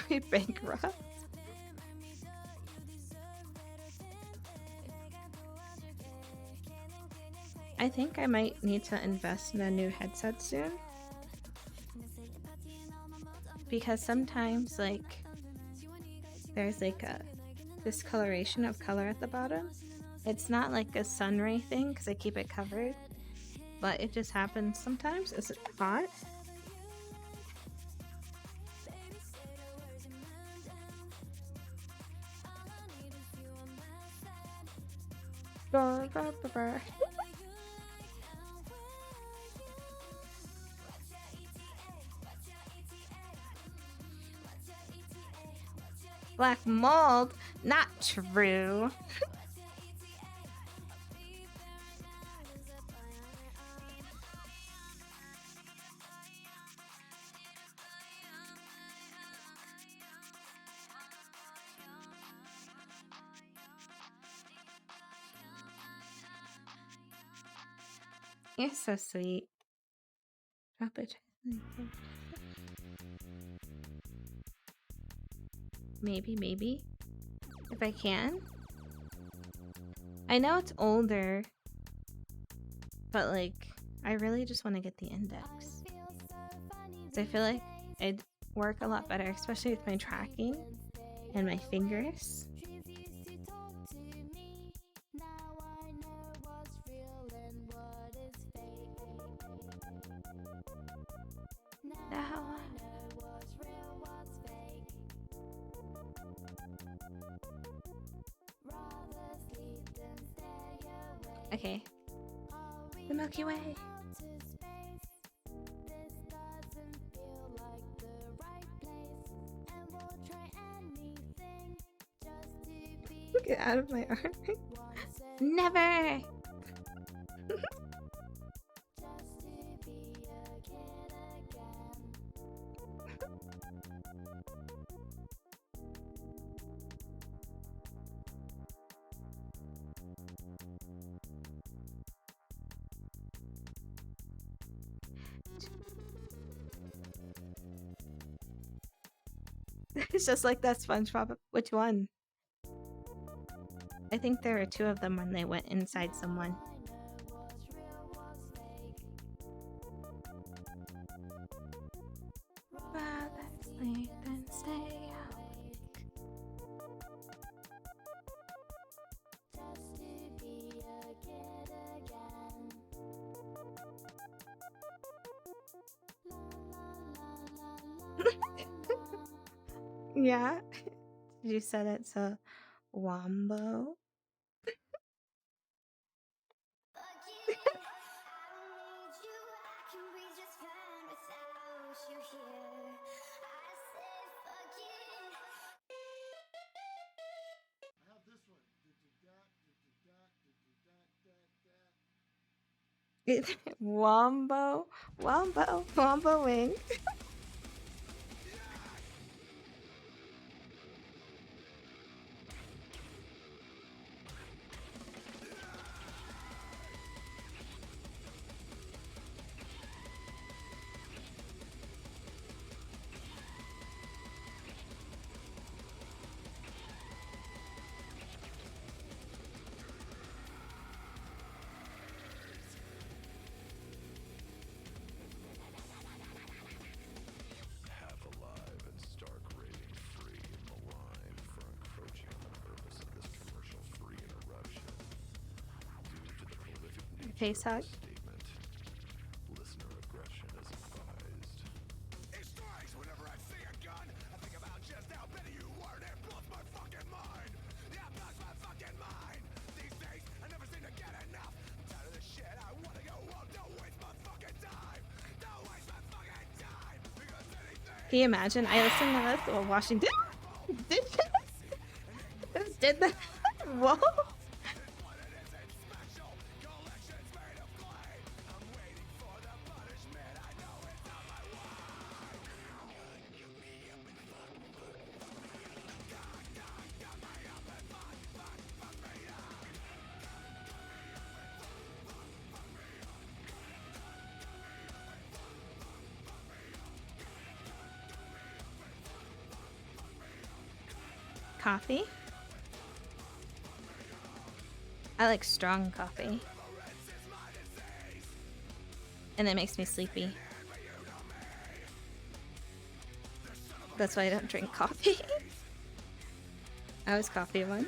I bankrupt. I think I might need to invest in a new headset soon. Because sometimes, like, there's like a discoloration of color at the bottom. It's not like a sun ray thing because I keep it covered, but it just happens sometimes. Is it hot? Black mold? Not true. You're so sweet. Drop it. Maybe. If I can. I know it's older, but like, I really just want to get the index. So I feel like it'd work a lot better, especially with my tracking and my fingers. Okay. The Milky Way. Get out of my arm. Never! It's just like that SpongeBob. Which one? I think there were two of them when they went inside someone. Rather sleep than stay awake. Yeah? You said it's a wombo. Wombo wing. Half alive and stark rating free and maligned for encroaching on the purpose of this commercial-free interruption. Due to the prolific Face nature hug. of the statement, listener aggression is advised. It strikes whenever I see a gun. I think about just how petty you are, and it blows my fucking mind. Yeah, it blows my fucking mind. These days, I never seem to get enough. I'm tired of this shit. I wanna go home. Don't waste my fucking time. Don't waste my fucking time. Because anything. Can you imagine? I listened to this while washing did that. Whoa. Coffee? I like strong coffee. And it makes me sleepy. That's why I don't drink coffee. I was coffee once.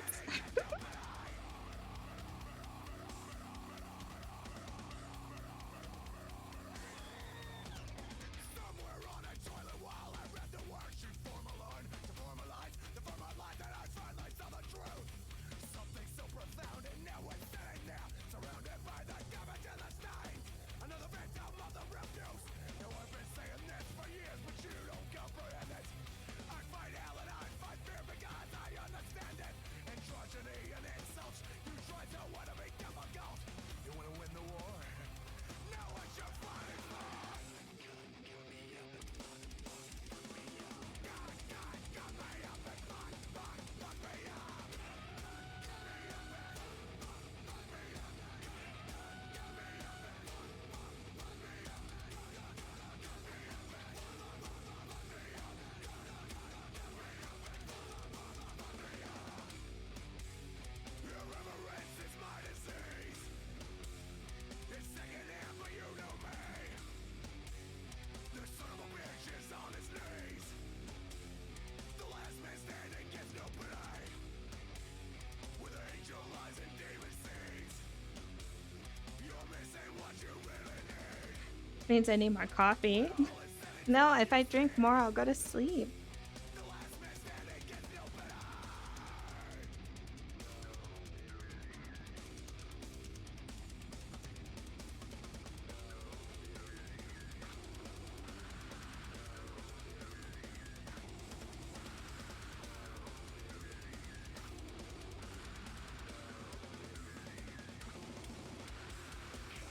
Means I need more coffee. No, if I drink more, I'll go to sleep.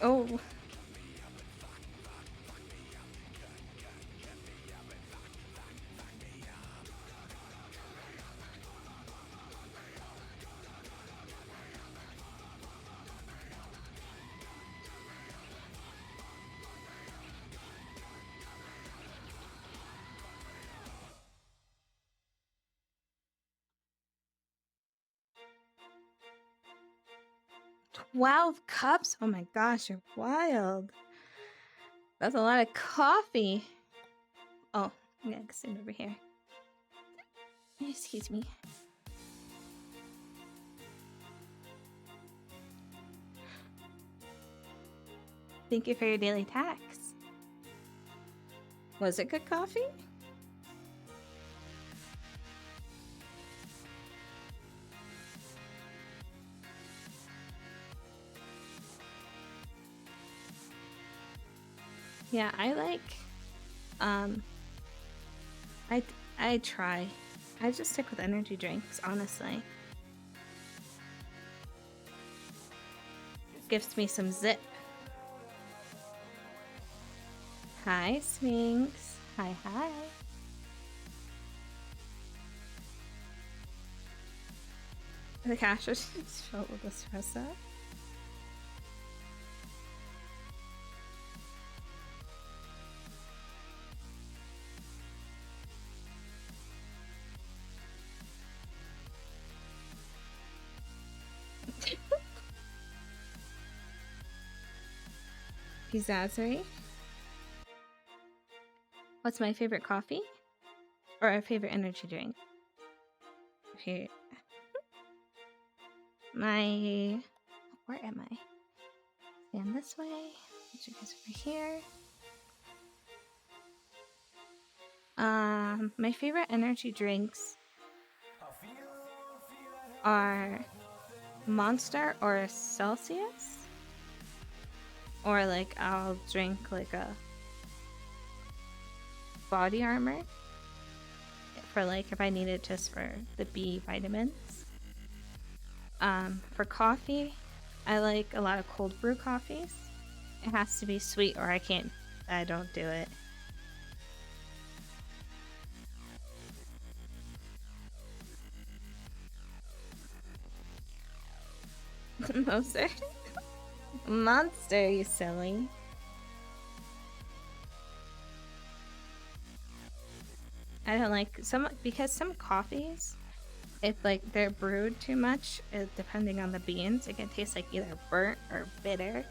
Oh. "12 cups? Oh my gosh, you're wild. That's a lot of coffee." Oh, yeah, I can sit over here. Excuse me. Thank you for your daily tax. Was it good coffee? Yeah, I like, I try. I just stick with energy drinks, honestly. Gives me some zip. Hi, Sphinx. Hi, hi. The cash is filled with espresso. Pizzazzery. What's my favorite coffee? Or a favorite energy drink? Here. Where am I? Stand this way. Put you guys over here. My favorite energy drinks are Monster or Celsius. Or like I'll drink like a Body Armor for like if I need it just for the B vitamins. For coffee, I like a lot of cold brew coffees. It has to be sweet or I don't do it. Monster? Monster, you silly. I don't like because some coffees if like they're brewed too much, depending on the beans, it can taste like either burnt or bitter.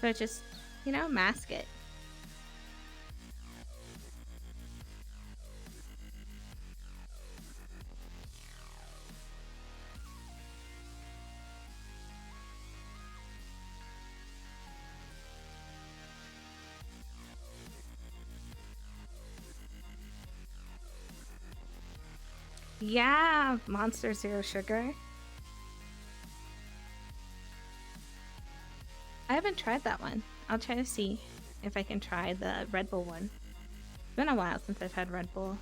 So just, you know, mask it. Yeah, Monster Zero Sugar. I haven't tried that one. I'll try to see if I can try the Red Bull one. It's been a while since I've had Red Bull.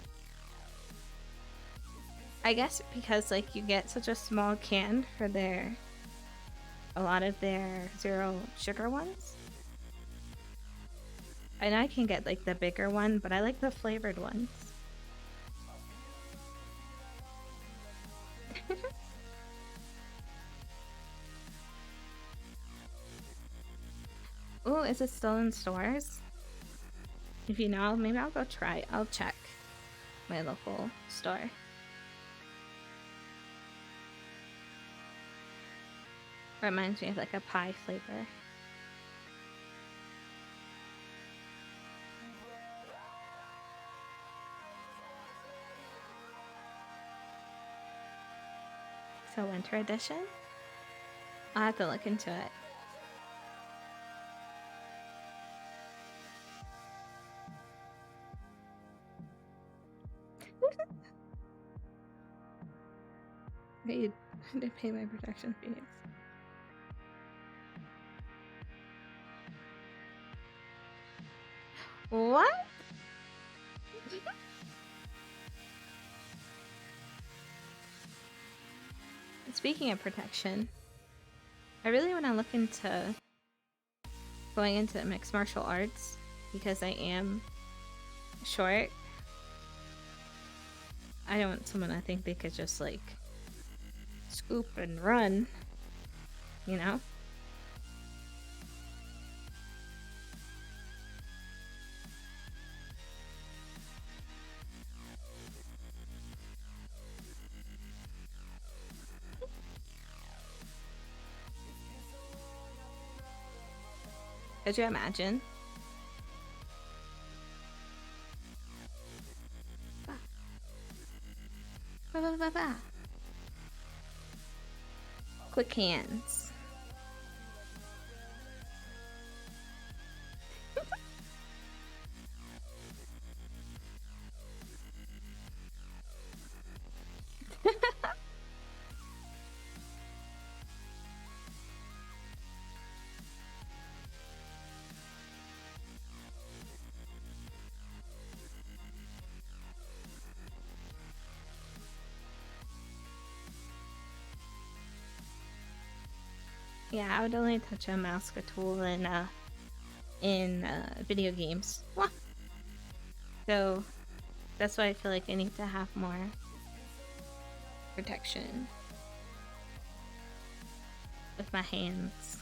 I guess because like you get such a small can for a lot of their zero sugar ones. And I can get like the bigger one, but I like the flavored ones. Ooh, is it still in stores? If you know, maybe I'll go try. I'll check my local store. Reminds me of like a pie flavor. So winter edition? I'll have to look into it. I need to pay my protection fees. What? Speaking of protection, I really want to look into going into mixed martial arts because I am short. I don't want someone I think they could just like scoop and run, you know? Could you imagine? Quick hands. Yeah, I would only touch a mouse tool in video games. So that's why I feel like I need to have more protection with my hands.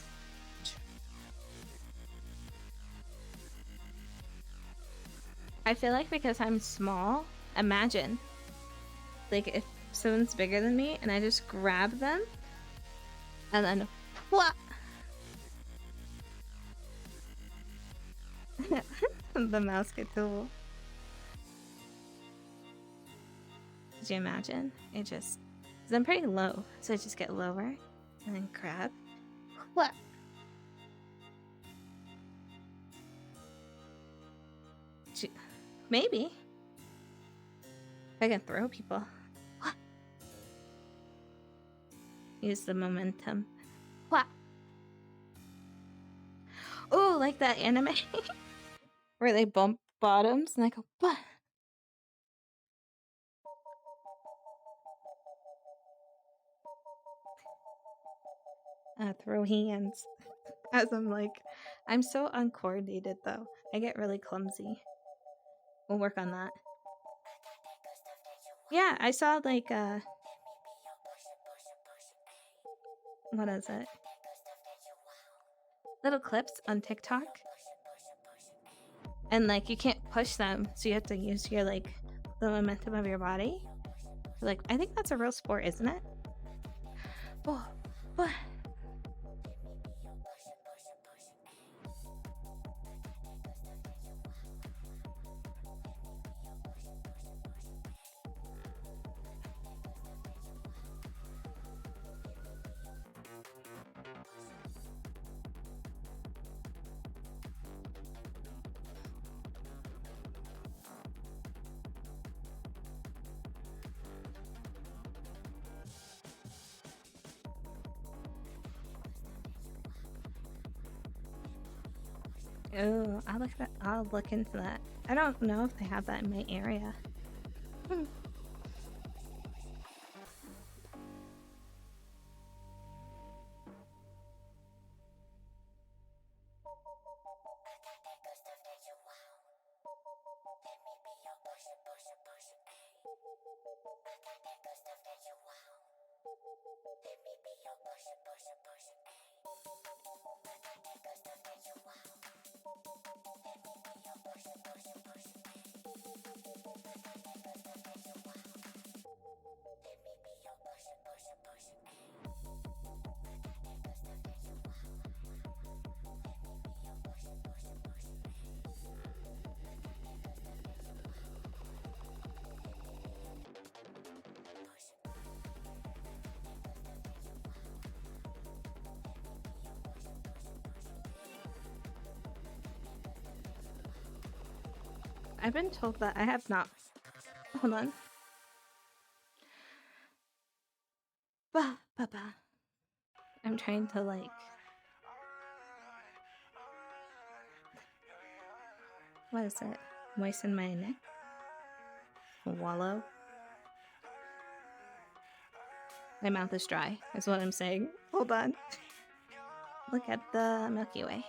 I feel like because I'm small, imagine like if someone's bigger than me and I just grab them and then what? The mouse tool. Could you imagine? It just, cause I'm pretty low, so I just get lower and then grab. What? Maybe. I can throw people. What? Use the momentum. What? Oh, like that anime where they bump bottoms and I go, what? Throw hands. As I'm so uncoordinated though. I get really clumsy. We'll work on that. Yeah, I saw like what is it? Little clips on TikTok. And like you can't push them, so you have to use your like the momentum of your body. Like, I think that's a real sport, isn't it? Oh, what? Oh, I'll look into that. I don't know if they have that in my area. Hmm. I've been told that I have not. Hold on. Bah, bah, bah. I'm trying to like. What is it? Moisten my neck? Wallow? My mouth is dry, is what I'm saying. Hold on. Look at the Milky Way.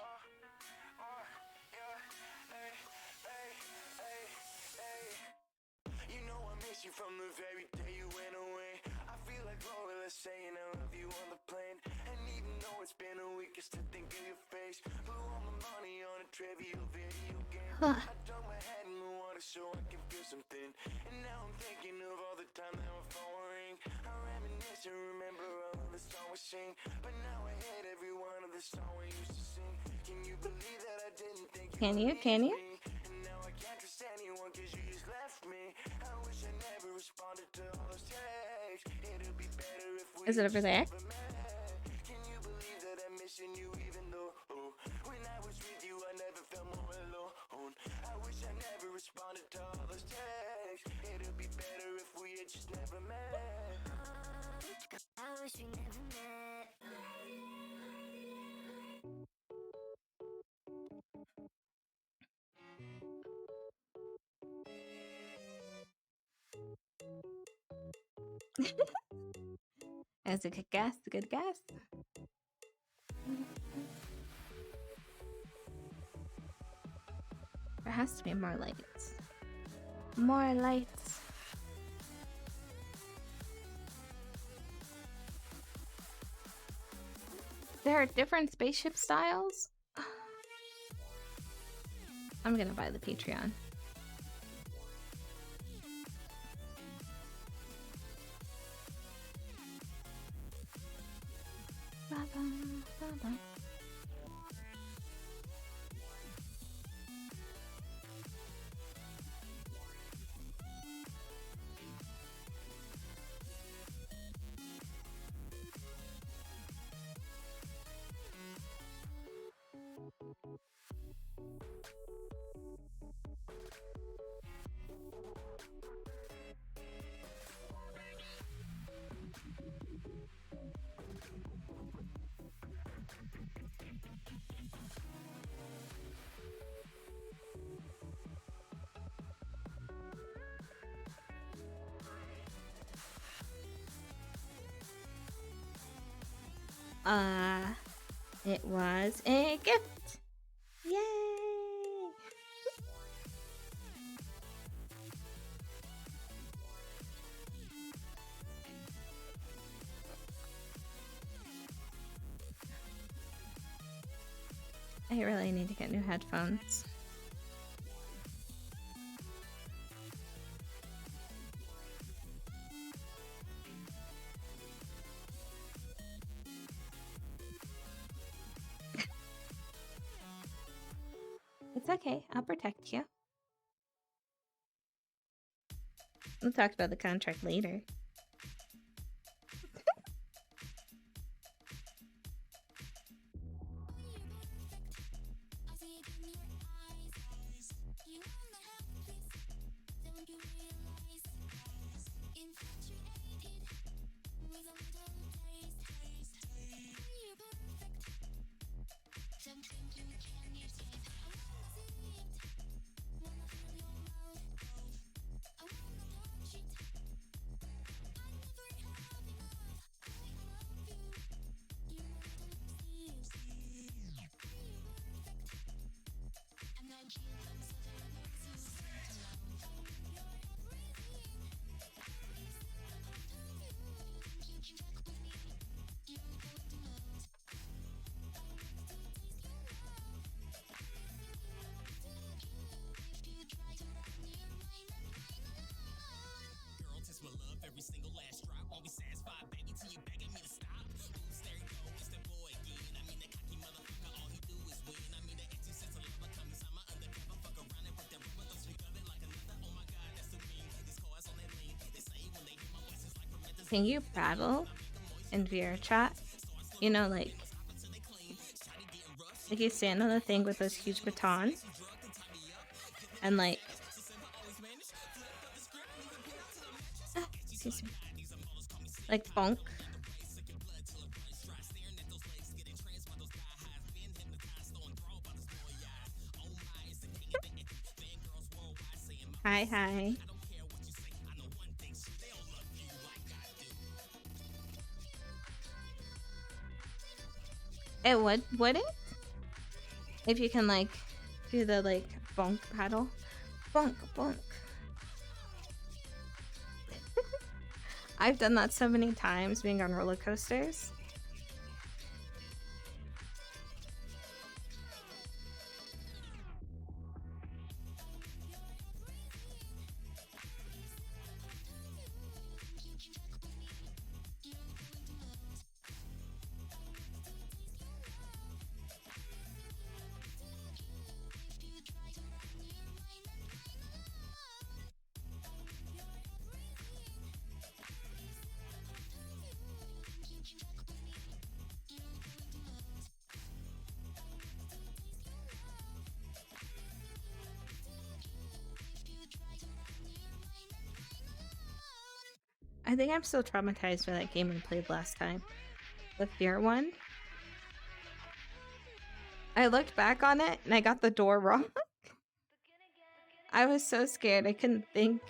You know I miss you from the very day you went away. I feel like Florida saying I love you on the plane. And even though it's been a week, I still think of your face. Blew all my money on a trivial video game. I dunk my head in the water so I can feel something. And now I'm thinking of all the time that my phone will ring. I reminisce and remember all of the song we sing. But now I hate every one of the songs we used to sing. Can you believe that I didn't think you Can you? would Can leave you? me? And now I can't trust anyone cause you just left me. I wish I never responded to all those texts. It'd be better if we Is it over there? never met. Can you believe that I'm missing you even though when I was with you I never felt more alone. I wish I never responded to all those texts. It'd be better if we had just never met. I wish we never met. That's a good guess. A good guess. There has to be more lights. More lights. There are different spaceship styles? I'm gonna buy the Patreon. Ba-ba, ba-ba. It was a gift. Yay! I really need to get new headphones. It's okay. I'll protect you. We'll talk about the contract later. Can you prattle in VR chat? You know, like you stand on the thing with those huge batons, and like, excuse me, like bonk. Hi, hi. It would it? If you can like do the like bonk paddle. Bonk bonk. I've done that so many times being on roller coasters. I think I'm still traumatized by that game we played last time. The fear one. I looked back on it and I got the door wrong. I was so scared I couldn't think.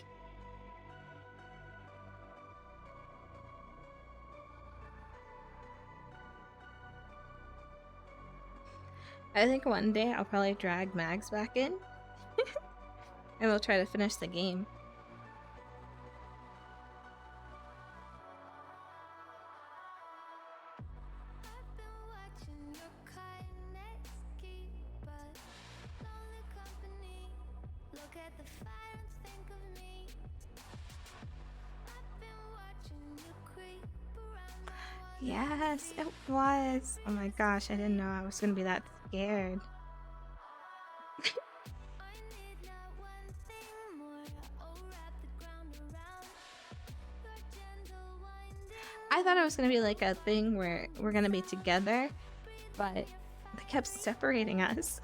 I think one day I'll probably drag Mags back in and we'll try to finish the game. Yes, it was. Oh my gosh, I didn't know I was gonna be that scared. I thought it was gonna be like a thing where we're gonna be together, but they kept separating us.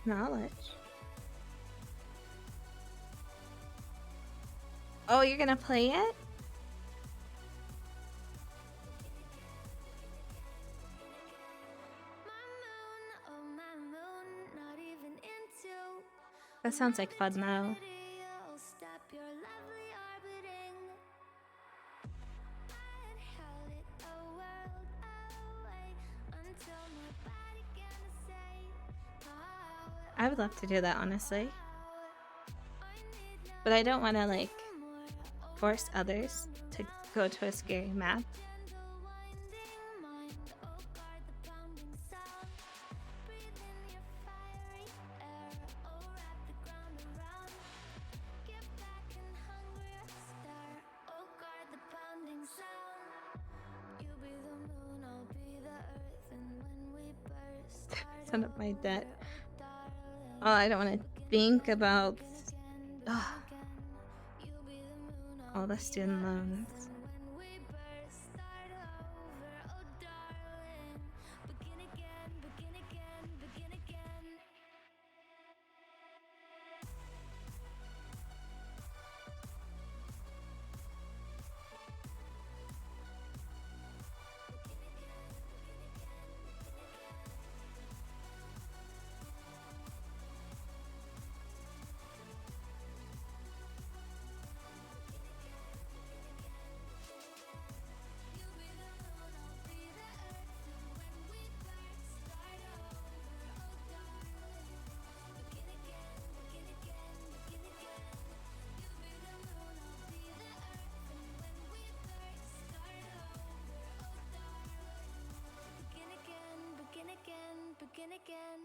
Knowledge. Oh, you're gonna play it? That sounds like fun now. I would love to do that, honestly. But I don't want to, like, force others to go to a scary map. Send up my debt. Oh, I don't want to think about all the student loans. Begin again.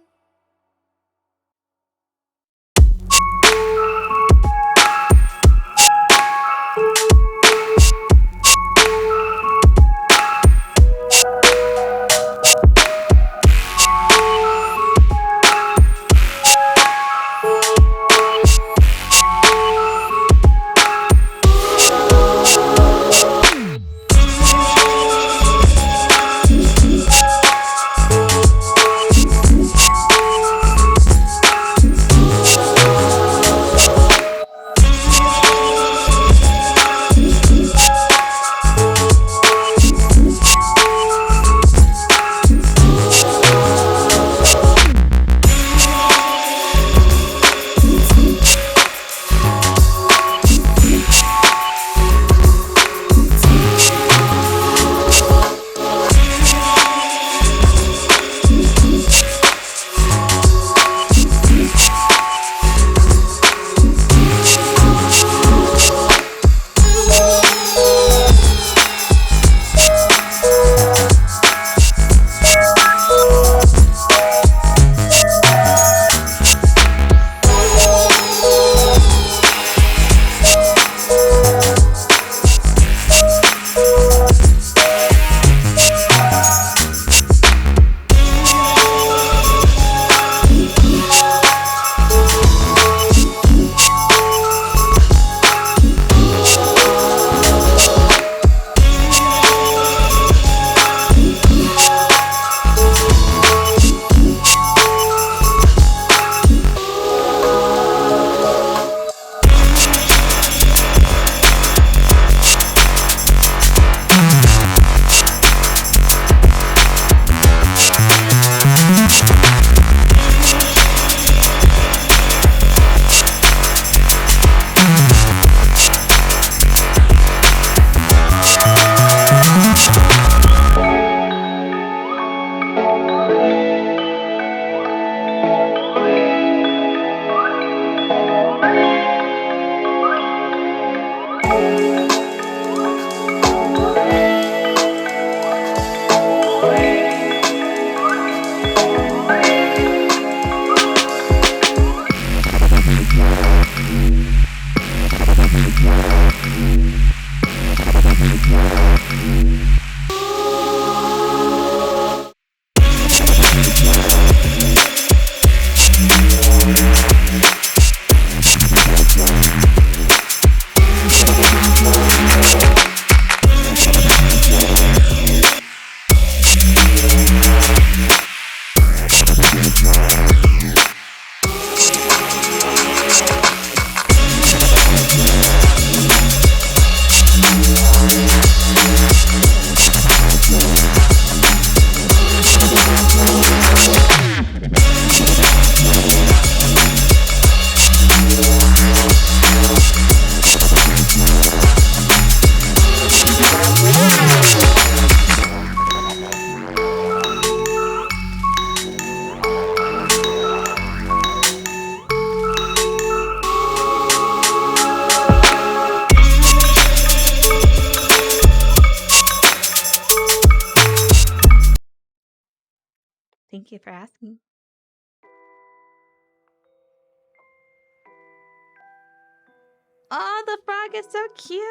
for asking. Oh, the frog is so cute!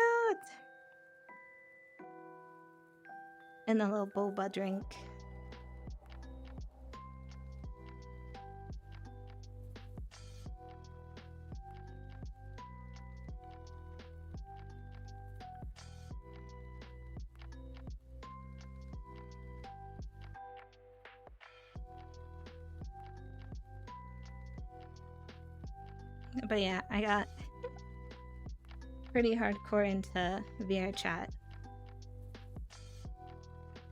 And the little boba drink. But yeah, I got pretty hardcore into VR chat.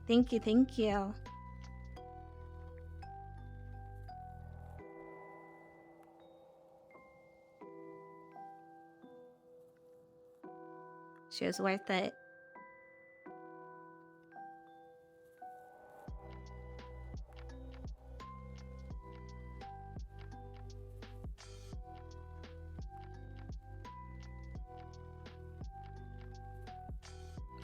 Thank you, thank you. She was worth it.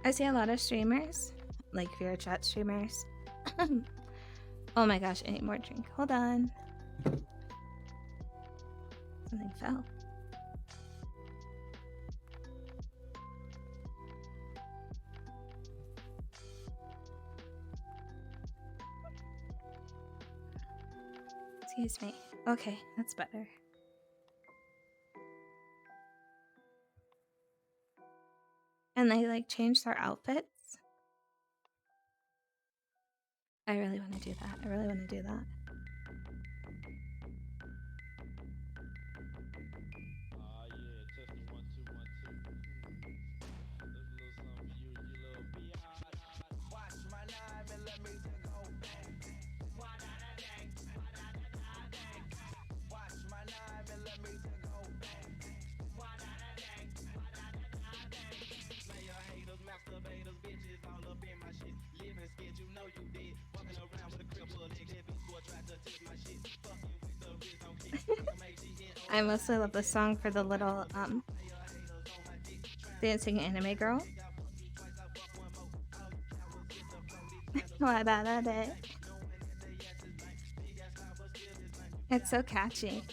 I see a lot of streamers, like VR chat streamers. Oh my gosh, I need more drink. Hold on. Something fell. Excuse me. Okay, that's better. And they like changed their outfits. I really want to do that. I really want to do that. Yeah, testing 1 2 1 2. Watch my 9mm go bang. Watch my 9mm go bang. Player haters, masturbators, bitches all up in my shit. Living skid, you know you did. Walking around with a cripple leg, that bitch boy tried to take my shit. Fuck you with the wrist, don't kick. I mostly love the song for the little dancing anime girl. It's so catchy.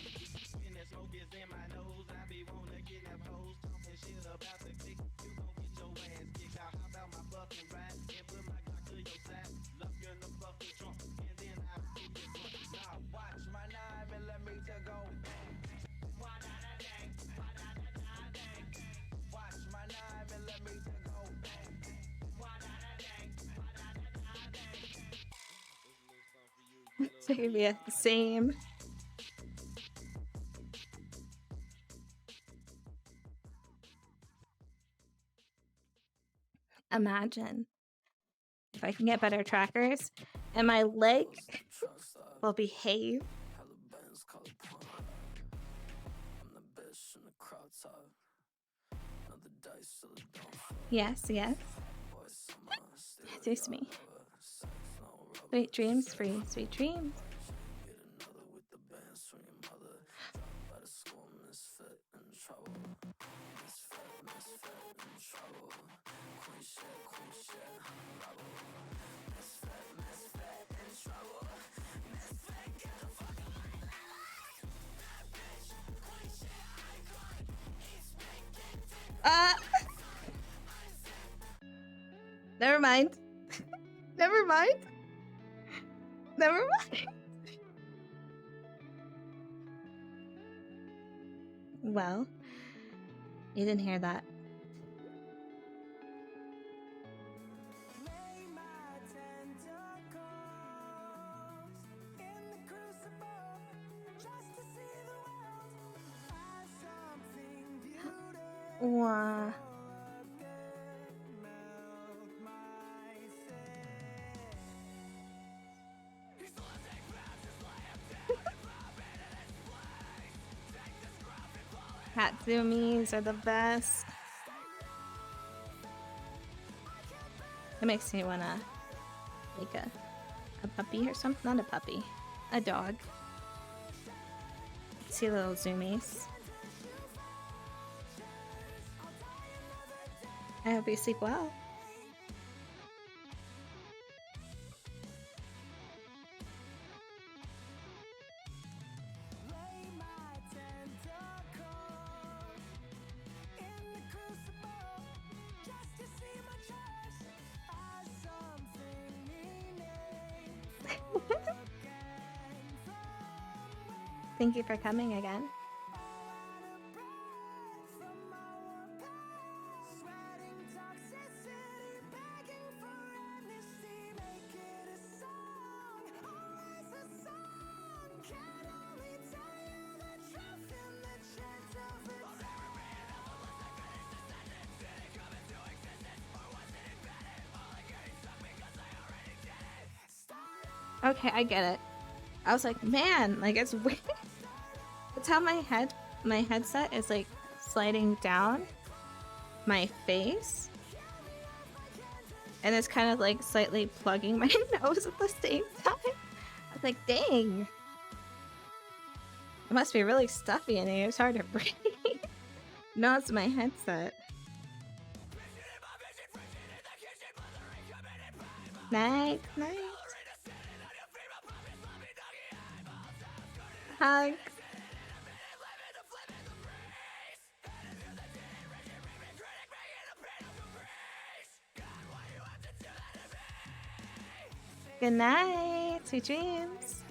So you'd be the same. Imagine if I can get better trackers and my leg will behave. Yes, yes. Excuse me. Sweet dreams for you, sweet dreams. Never mind. Never mind. Never mind. Well, you didn't hear that. Wow. Hatsumis are the best. It makes me wanna make a puppy or something. Not a puppy, a dog. See little zoomies. I hope you sleep well. Thank you for coming again. Okay, I get it. I was like, man, like it's weird. It's how my headset is like sliding down my face, and it's kind of like slightly plugging my nose at the same time. I was like, dang, it must be really stuffy in here. It's hard to breathe. No, it's my headset. Night, night. Hug. Good night. Sweet dreams.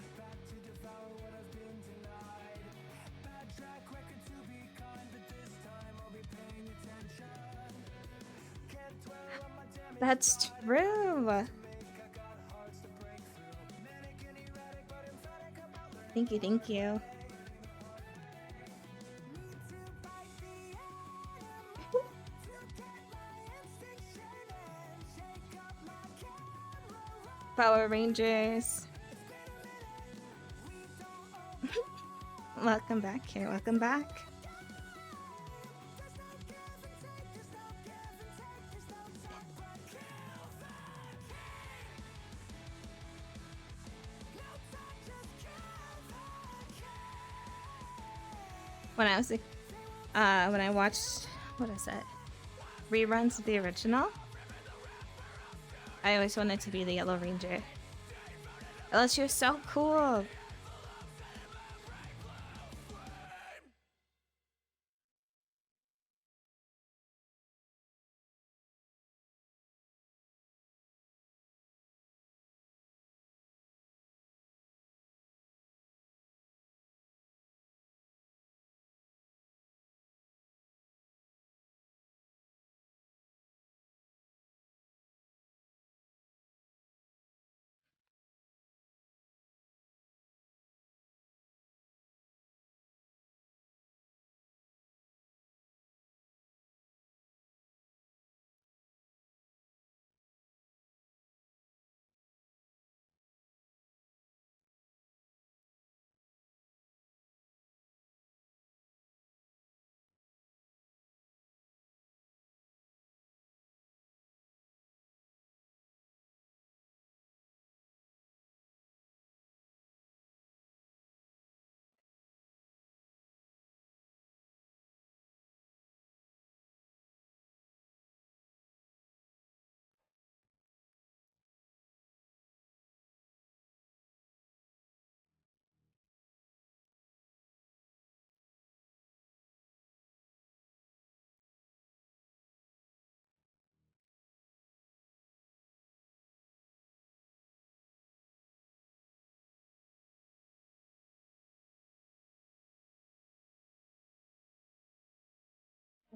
That's true. Thank you, thank you. Power Rangers. Welcome back here, welcome back. When I was when I watched, what is it, reruns of the original, I always wanted to be the Yellow Ranger. Unless she was so cool.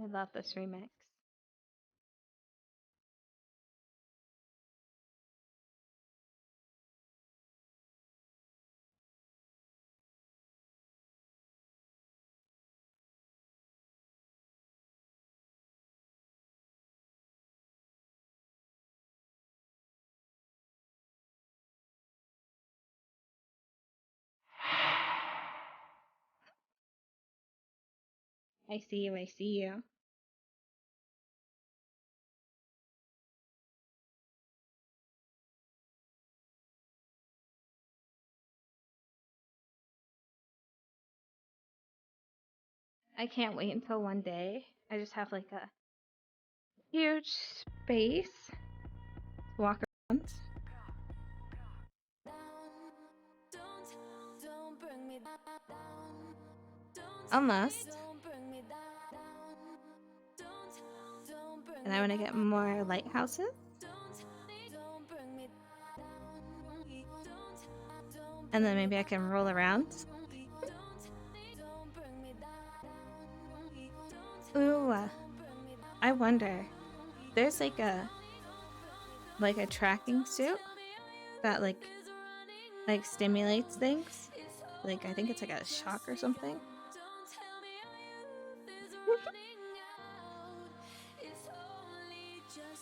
I love this remix. I see you, I see you. I can't wait until one day I just have like a huge space to walk around. Almost. And I want to get more lighthouses. And then maybe I can roll around. Oh, I wonder. There's like a tracking suit that like stimulates things. Like I think it's like a shock or something.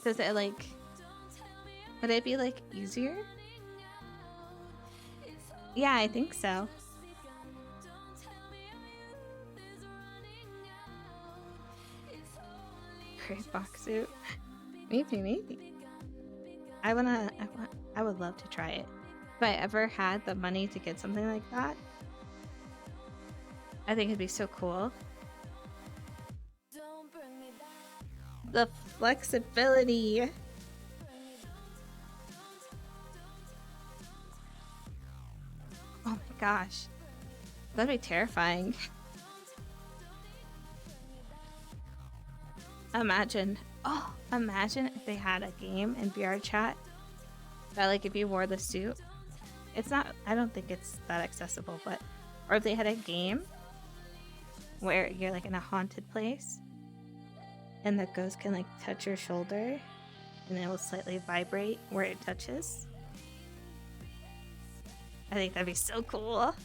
Does it like? Would it be like easier? Yeah, I think so. Great box suit. Maybe. I would love to try it. If I ever had the money to get something like that, I think it'd be so cool. The flexibility. Oh my gosh. That'd be terrifying. Imagine if they had a game in VR chat that like if you wore the suit, it's not, I don't think it's that accessible, but, or if they had a game where you're like in a haunted place and the ghost can like touch your shoulder and it will slightly vibrate where it touches. I think that'd be so cool.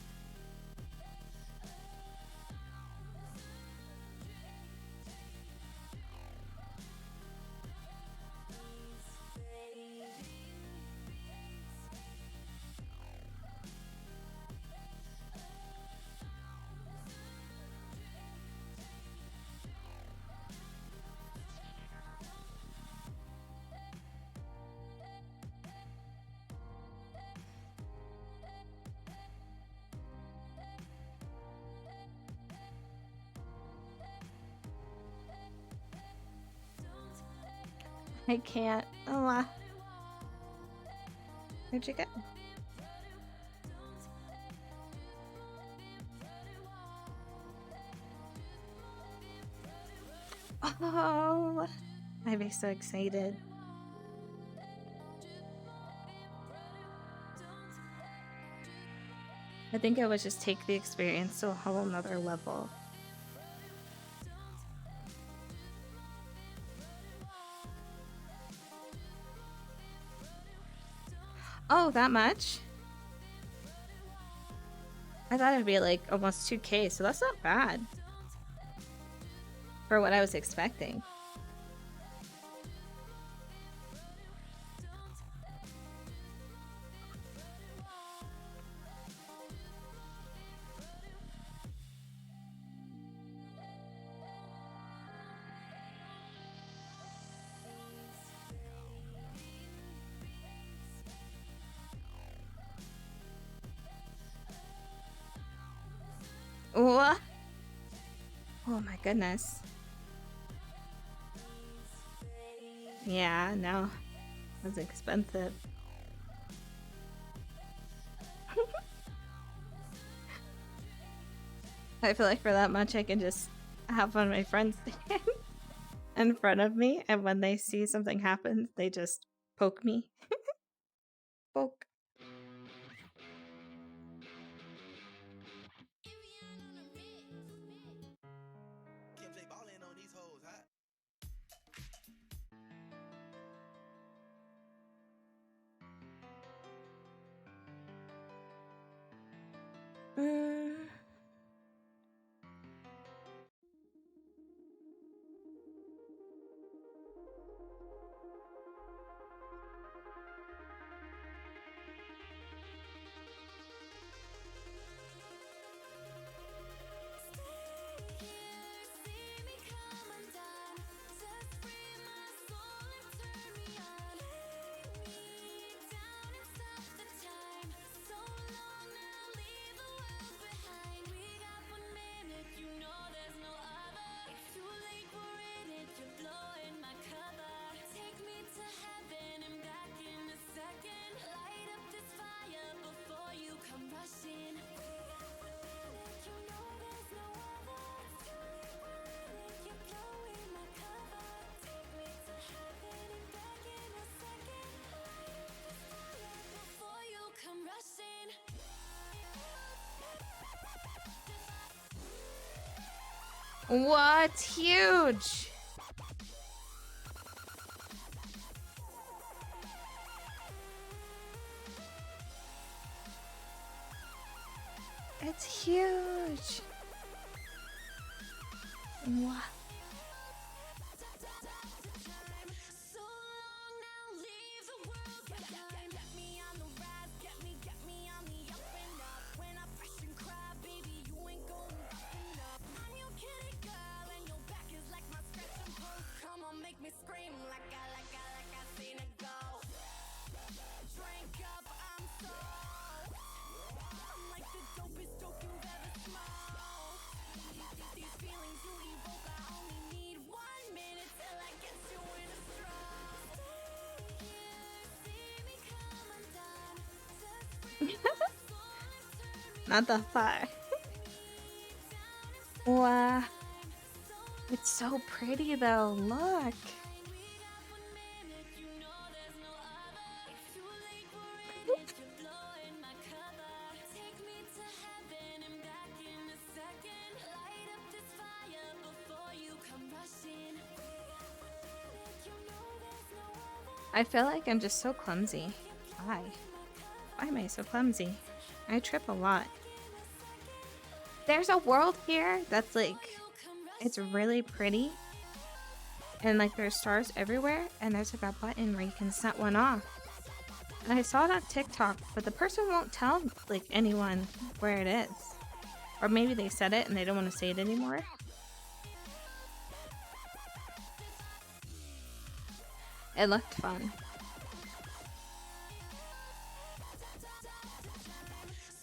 I can't. Oh, where'd you go? Oh, I'd be so excited. I think it would just take the experience to a whole nother level. Oh, that much? I thought it'd be like almost 2K, so that's not bad for what I was expecting. What? Oh my goodness. Yeah, no. It was expensive. I feel like for that much I can just have one of my friends stand in front of me, and when they see something happen, they just poke me. Poke. Kim J ballin' on these hoes, hot. Mm. What? Huge! It's huge! What? So long now, leave the world behind. Get me on the rise, get me on the up and up. When I push and cry, baby, you ain't going up and up. I'm your kitty girl, and your back is like my scratch and post. Come on, make me scream like I seen it go. Drink up, I'm so. I'm like the dopest dope you've ever smoked. These feelings you evoke, I only need 1 minute till I get you in a stroke. Stay here, see me come undone. Just bring my soul and turn me Not that far. Wow. It's so pretty though. Look. We got 1 minute, you know there's no other. It's too late for it if you're blowing my cover. Take me to heaven and back in a second. Light up this fire before you come rushing. We got 1 minute, you know there's no other. I feel like I'm just so clumsy. Why? Why am I so clumsy? I trip a lot. There's a world here that's like, it's really pretty. And like there's stars everywhere. And there's like a button where you can set one off. And I saw it on TikTok, but the person won't tell like anyone where it is. Or maybe they said it and they don't want to say it anymore. It looked fun.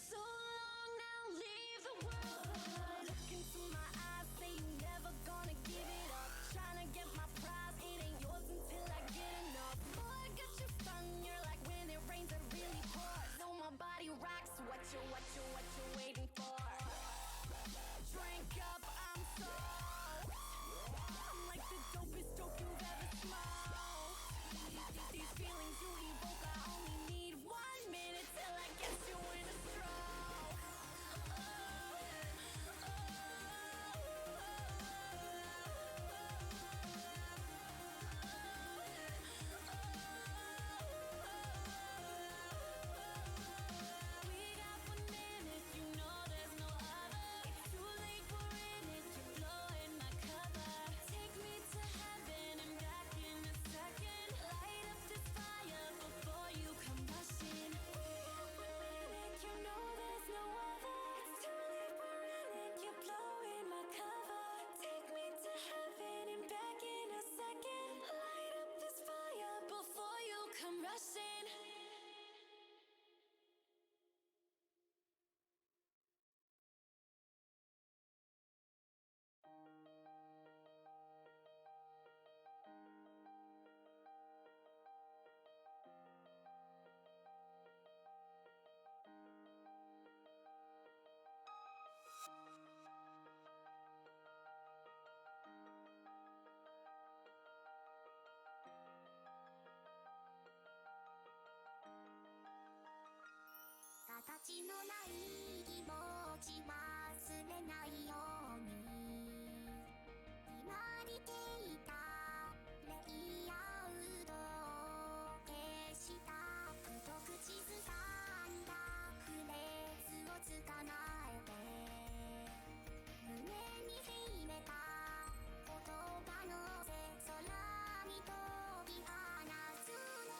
So long now, leave the world. Look into my eyes, say you never gonna give it up. Tryna get my prize, it ain't yours until I get enough. Boy, I got you stung, you're like when it rains, it really pours. So my body rocks, what you waiting for? Drink up, I'm so. I'm like the dopest dope you've ever smoked. These feelings you evoke, I only need 1 minute till I get you in a stroke. We got 1 minute, you know there's no other. It's too late for it if you're blowing my cover. Take me to heaven and back in a second. Light up this fire before you come rushing. We got 1 minute, you know there's no other. It's too late for it, you're blowing my cover. Take me to heaven and back in a second. Light up this fire before you come rushing.形のない気持ち忘れないように決まっていたレイアウトを消したふと口ずさんだフレーズを捕まえて胸に秘めた言葉のせ空に飛び放つね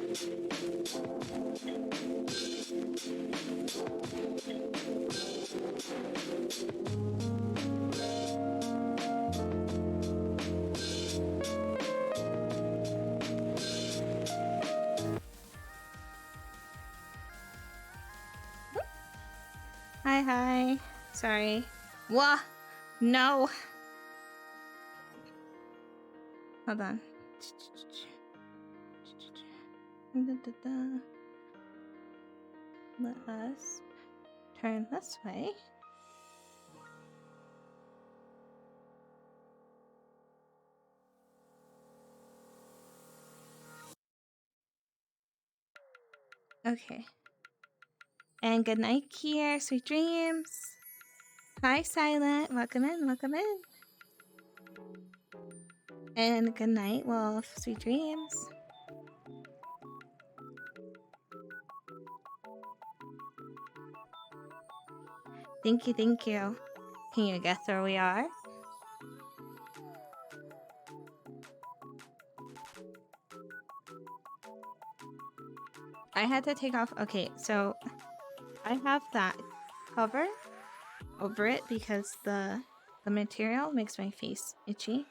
Hi, hi. Sorry. Wah! No! Hold on. Let us turn this way. Okay. And good night, Kier. Sweet dreams. Hi, Silent. Welcome in, welcome in. And good night, Wolf. Sweet dreams. Thank you, thank you. Can you guess where we are? I had to take off. Okay, so I have that cover over it because the material makes my face itchy.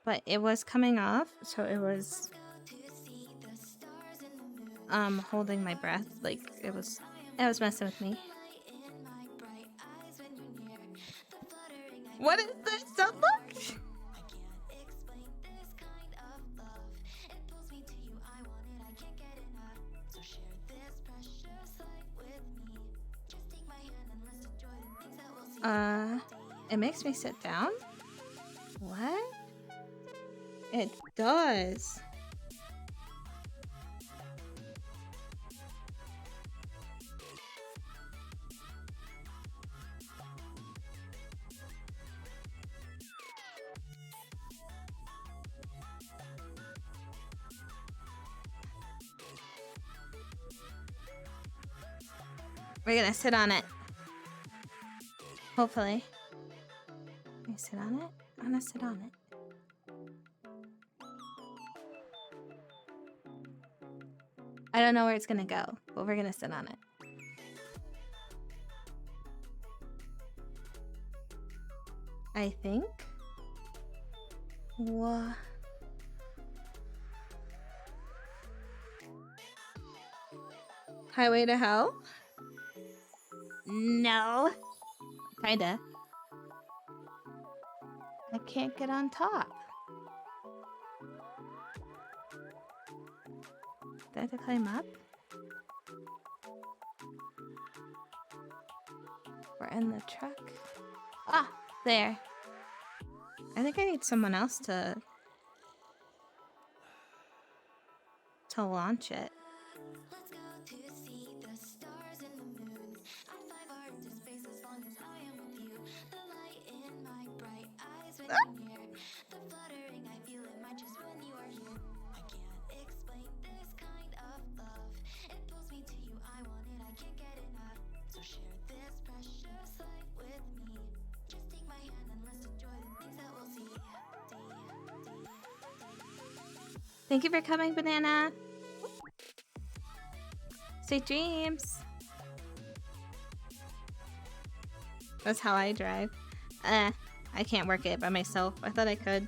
But it was coming off, so it was holding my breath. Like it was messing with me. What is this? Don't look! It makes me sit down? What? It does. We're gonna sit on it. Hopefully. Can I sit on it? I'm gonna sit on it. I don't know where it's gonna go, but we're gonna sit on it. I think. What? Highway to Hell? No. Kinda. I can't get on top. Do I have to climb up? We're in the truck. Ah, there. I think I need someone else to launch it. Let's go to see the stars and the moon. I'd fly far into space as long as I am with you. The light in my bright eyes when you're near. The fluttering I feel in my chest when you are here. I can't explain this kind of love. It pulls me to you, I want it, I can't get enough. So share this precious life with me. Just take my hand and let's enjoy the things that we'll see. Thank you for coming, Banana. Sweet dreams. That's how I drive. I can't work it by myself. I thought I could.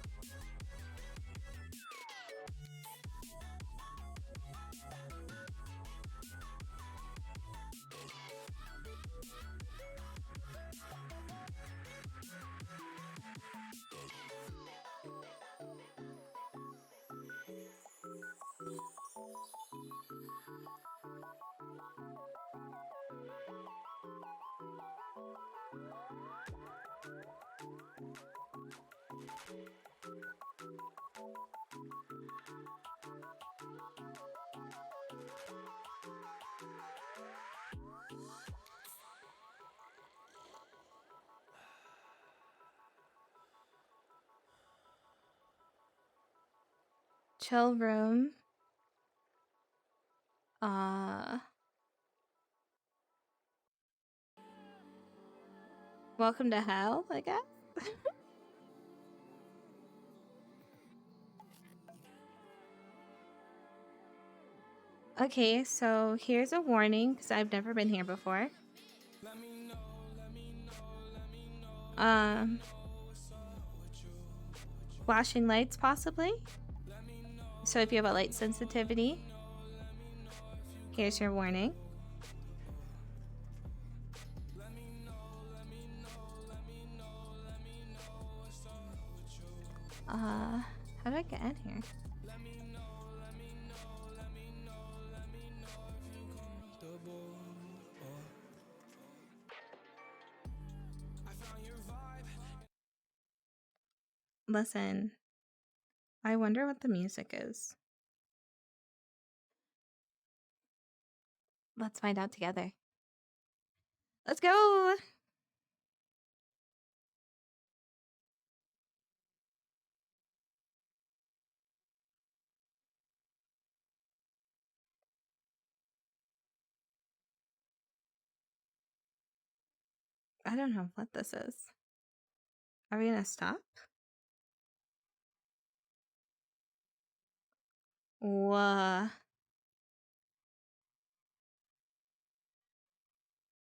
Chill room. Welcome to hell, I guess. Okay, so here's a warning because I've never been here before. Flashing lights possibly. So if you have a light sensitivity, here's your warning. How do I get in here? Listen, I wonder what the music is. Let's find out together. Let's go! I don't know what this is. Are we gonna stop? Whoa.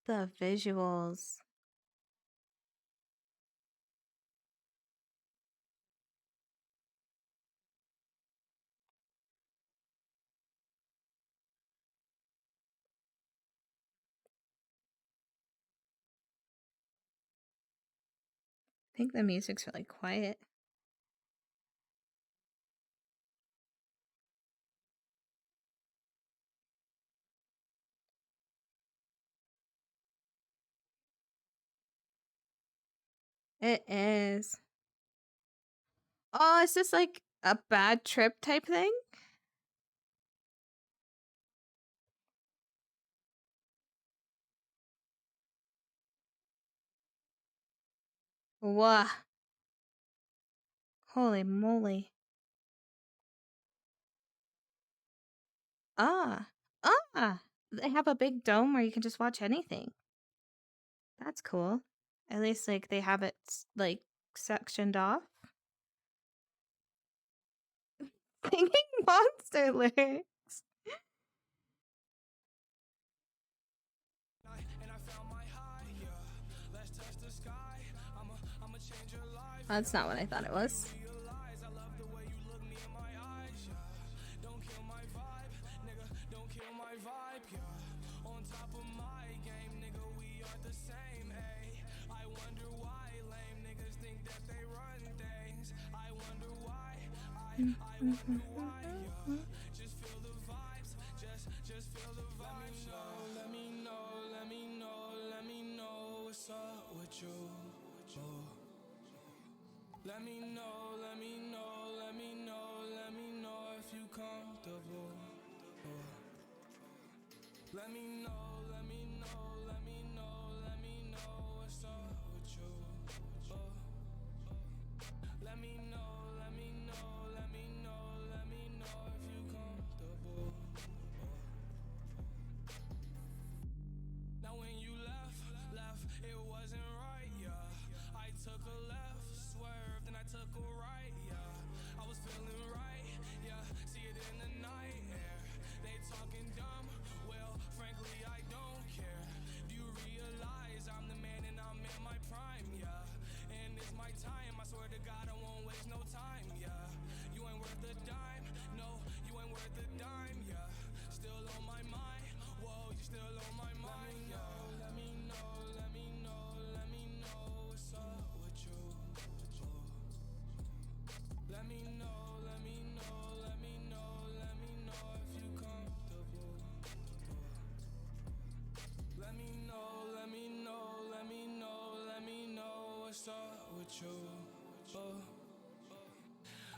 The visuals. I think the music's really quiet. It is. Oh, is this like a bad trip type thing? Whoa. Holy moly. Ah. Ah. They have a big dome where you can just watch anything. That's cool. At least like they have it like sectioned off. Singing monster lyrics. That's not what I thought it was. Let me know, let me know, let me know, let me know if you comfortable. Let me know, let me know, let me know, let me know what's up with you. Let me know, let me know, let me know, let me know if you comfortable. Now when you left, it wasn't right, yeah. I took a left, swerved, and I took a right, yeah. I was feeling right, yeah. See it in the night air. They talking dumb, well, frankly, I don't care. Do you realize I'm the man and I'm in my prime, yeah? And it's my time, I swear to God I won't waste no time, yeah. You ain't worth a dime, no, you ain't worth a dime, yeah. Still on my mind, whoa, you still on my mind, yeah. Let me know, let me know, let me know what's up with you. Let me know, let me know, let me know, let me know if you comfortable. Let me know, let me know, let me know, let me know what's up with you.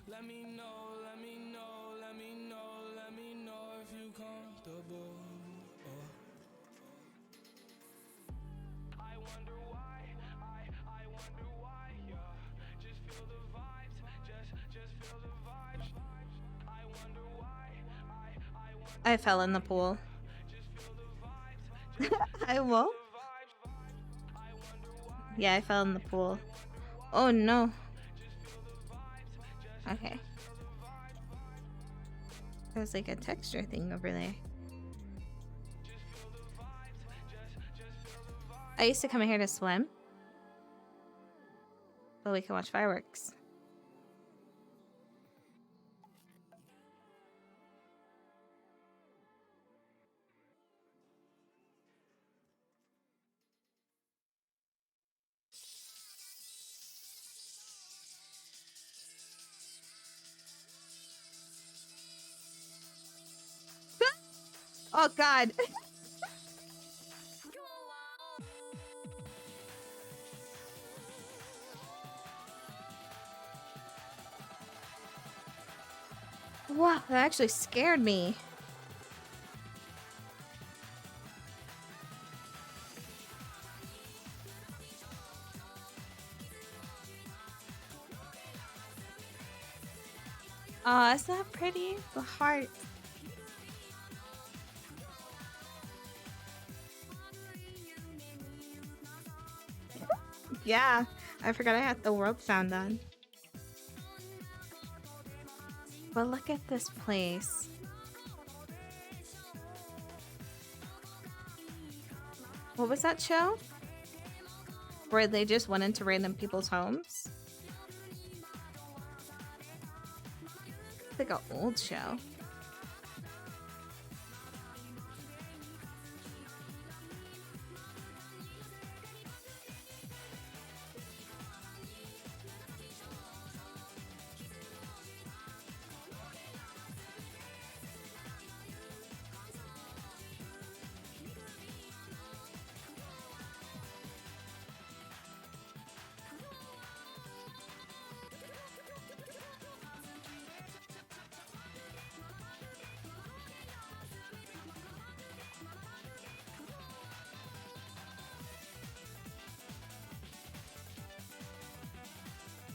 Let me know, let me know, let me know, let me know if you comfortable. I wonder why, I wonder why, yeah. Just feel the vibes, just feel the vibes. I wonder why, I wonder I fell in the pool. I won't. Yeah, I fell in the pool. Oh no. Okay. There's like a texture thing over there. I used to come here to swim, but we can watch fireworks. Oh God. Wow, that actually scared me. Aw, isn't that pretty? The heart. Yeah, I forgot I had the world sound on. But look at this place. What was that show? Where they just went into random people's homes? It's like an old show.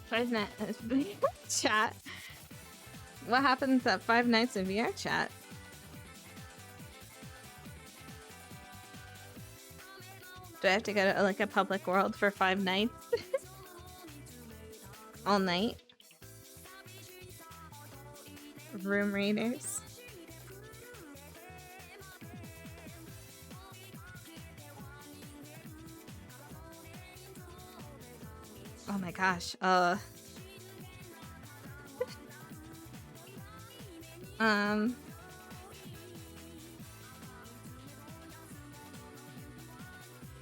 Five Nights chat. What happens at Five Nights in VR chat? Do I have to go to like a public world for 5 nights? All night? Room raiders. Oh my gosh.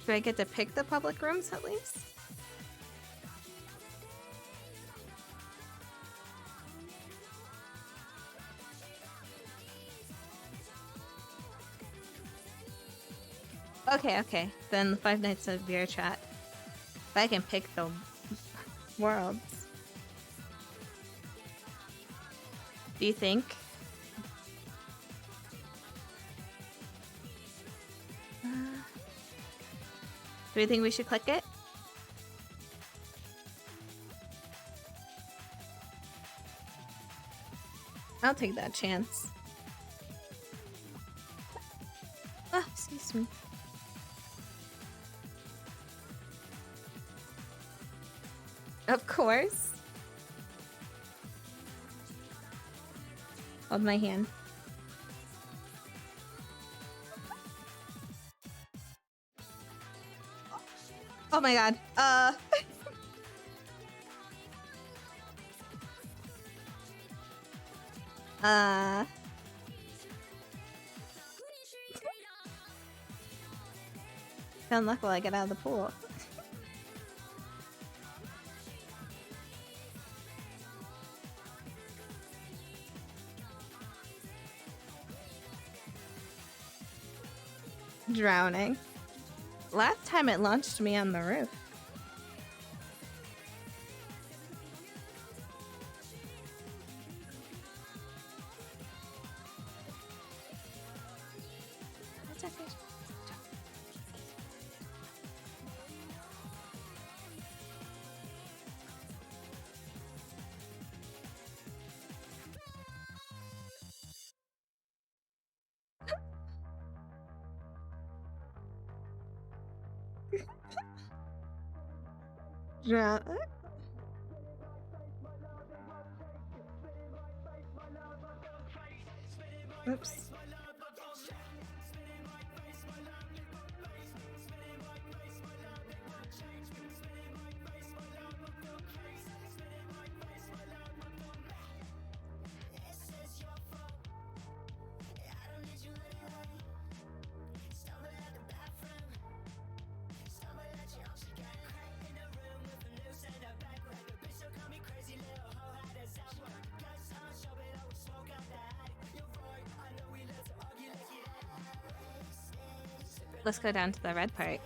Do I get to pick the public rooms at least? Okay, okay. Then the 5 nights of VR chat. If I can pick the worlds. Do you think? Do you think we should click it? I'll take that chance. Ah, excuse me. Of course. Hold my hand. Oh my god. Don't look while I get out of the pool. Drowning. Last time it launched me on the roof. Drown. Oops. Let's go down to the red part.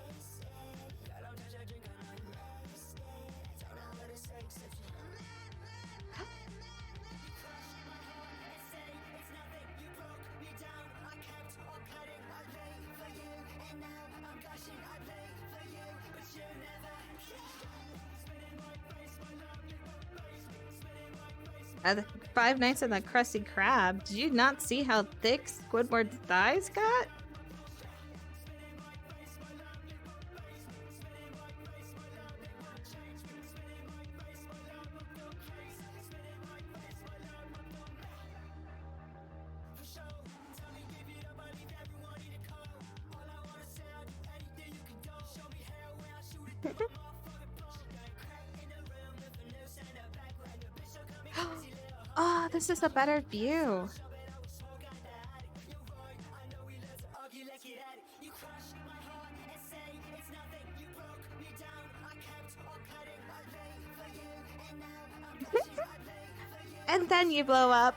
The 5 Nights at the Krusty Krab. Did you not see how thick Squidward's thighs got? Oh, this is a better view. And then you blow up.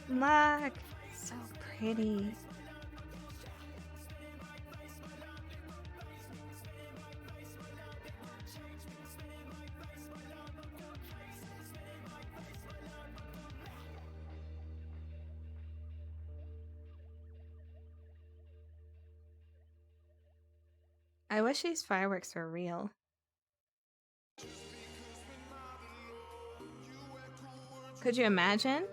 Look, so pretty. I wish these fireworks were real. Could you imagine?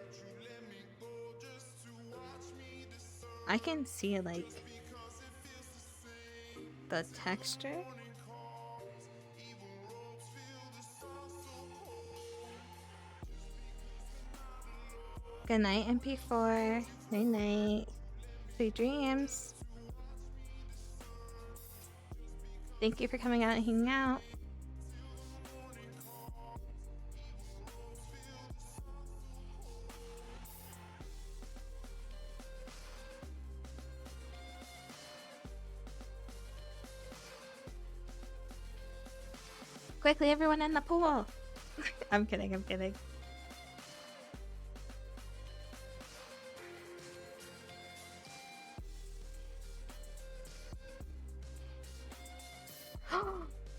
I can see like the texture. Good night, MP4. Night night. Sweet dreams. Thank you for coming out and hanging out. Quickly, everyone in the pool. I'm kidding, I'm kidding.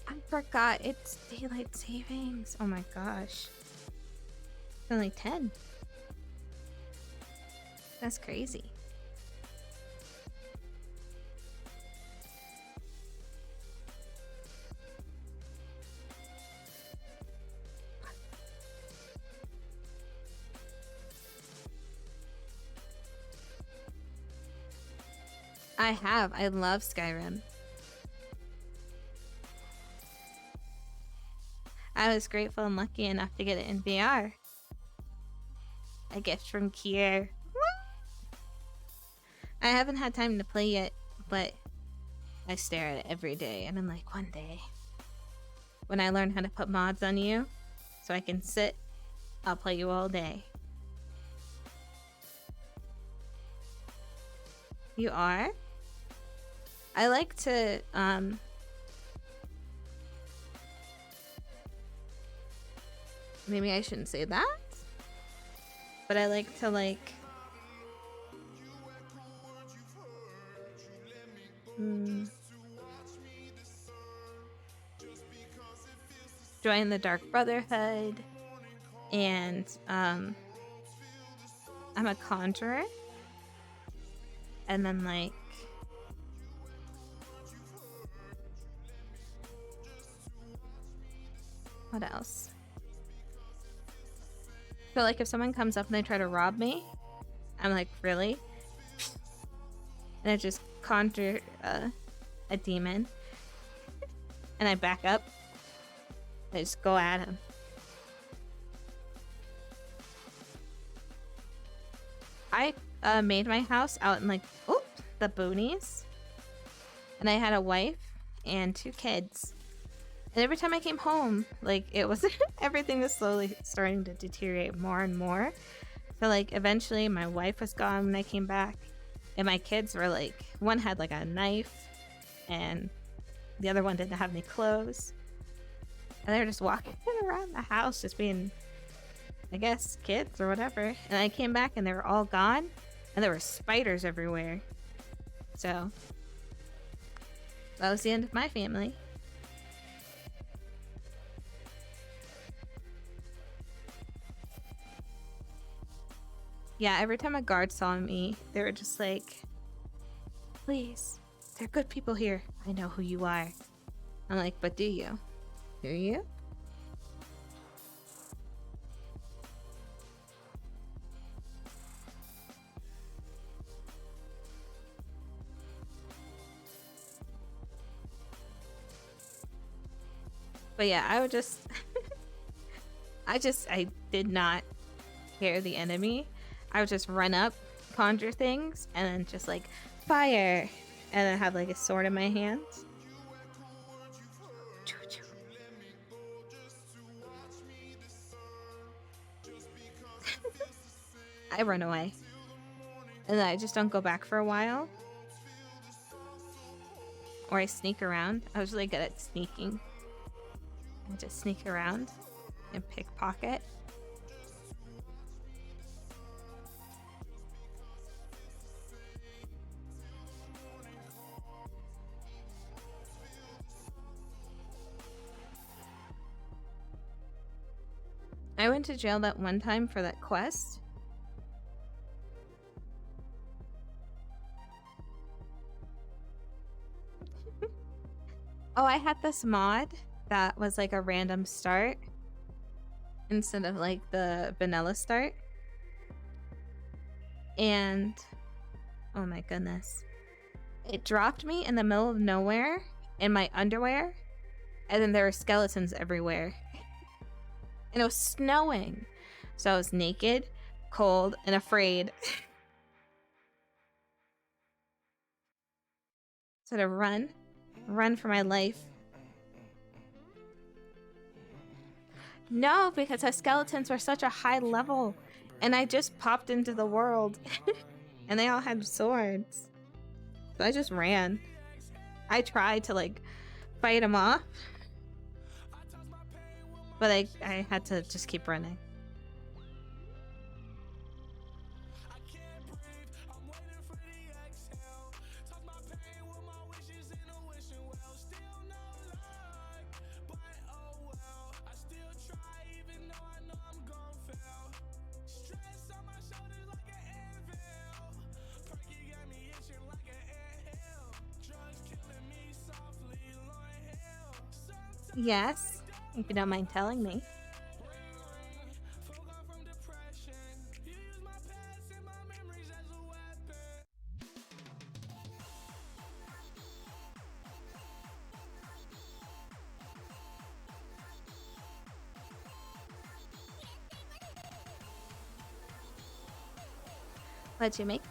I forgot it's daylight savings. Oh my gosh. It's only 10. That's crazy. I have. I love Skyrim. I was grateful and lucky enough to get it in VR. A gift from Kier. I haven't had time to play yet, but I stare at it every day and I'm like, one day, when I learn how to put mods on you so I can sit, I'll play you all day. You are? I like to, maybe I shouldn't say that, but I like to, like, join the Dark Brotherhood, and, I'm a conjurer, and then, like, what else? So, like, if someone comes up and they try to rob me, I'm like, really? And I just conjure a demon. And I back up. I just go at him. I made my house out in, like, the boonies. And I had a wife and 2 kids. And every time I came home, like, it was everything was slowly starting to deteriorate more and more. So, like, eventually my wife was gone when I came back. And my kids were, like, one had, like, a knife. And the other one didn't have any clothes. And they were just walking around the house just being I guess, kids or whatever. And I came back and they were all gone. And there were spiders everywhere. So, that was the end of my family. Yeah, every time a guard saw me, they were just like, please, there are good people here. I know who you are. I'm like, but do you? Do you? But yeah, I would just I did not scare the enemy. I would just run up, conjure things, and then just like fire, and then have like a sword in my hand. I run away, and then I just don't go back for a while, or I sneak around. I was really good at sneaking. I just sneak around and pickpocket. I went to jail that one time for that quest. Oh, I had this mod that was like a random start instead of like the vanilla start. And oh my goodness. It dropped me in the middle of nowhere in my underwear, and then there were skeletons everywhere. And it was snowing. So I was naked, cold, and afraid. So to run for my life. No, because the skeletons were such a high level, and I just popped into the world, and they all had swords. So I just ran. I tried to like fight them off, but I had to just keep running. Yes, if you don't mind telling me. What'd you make?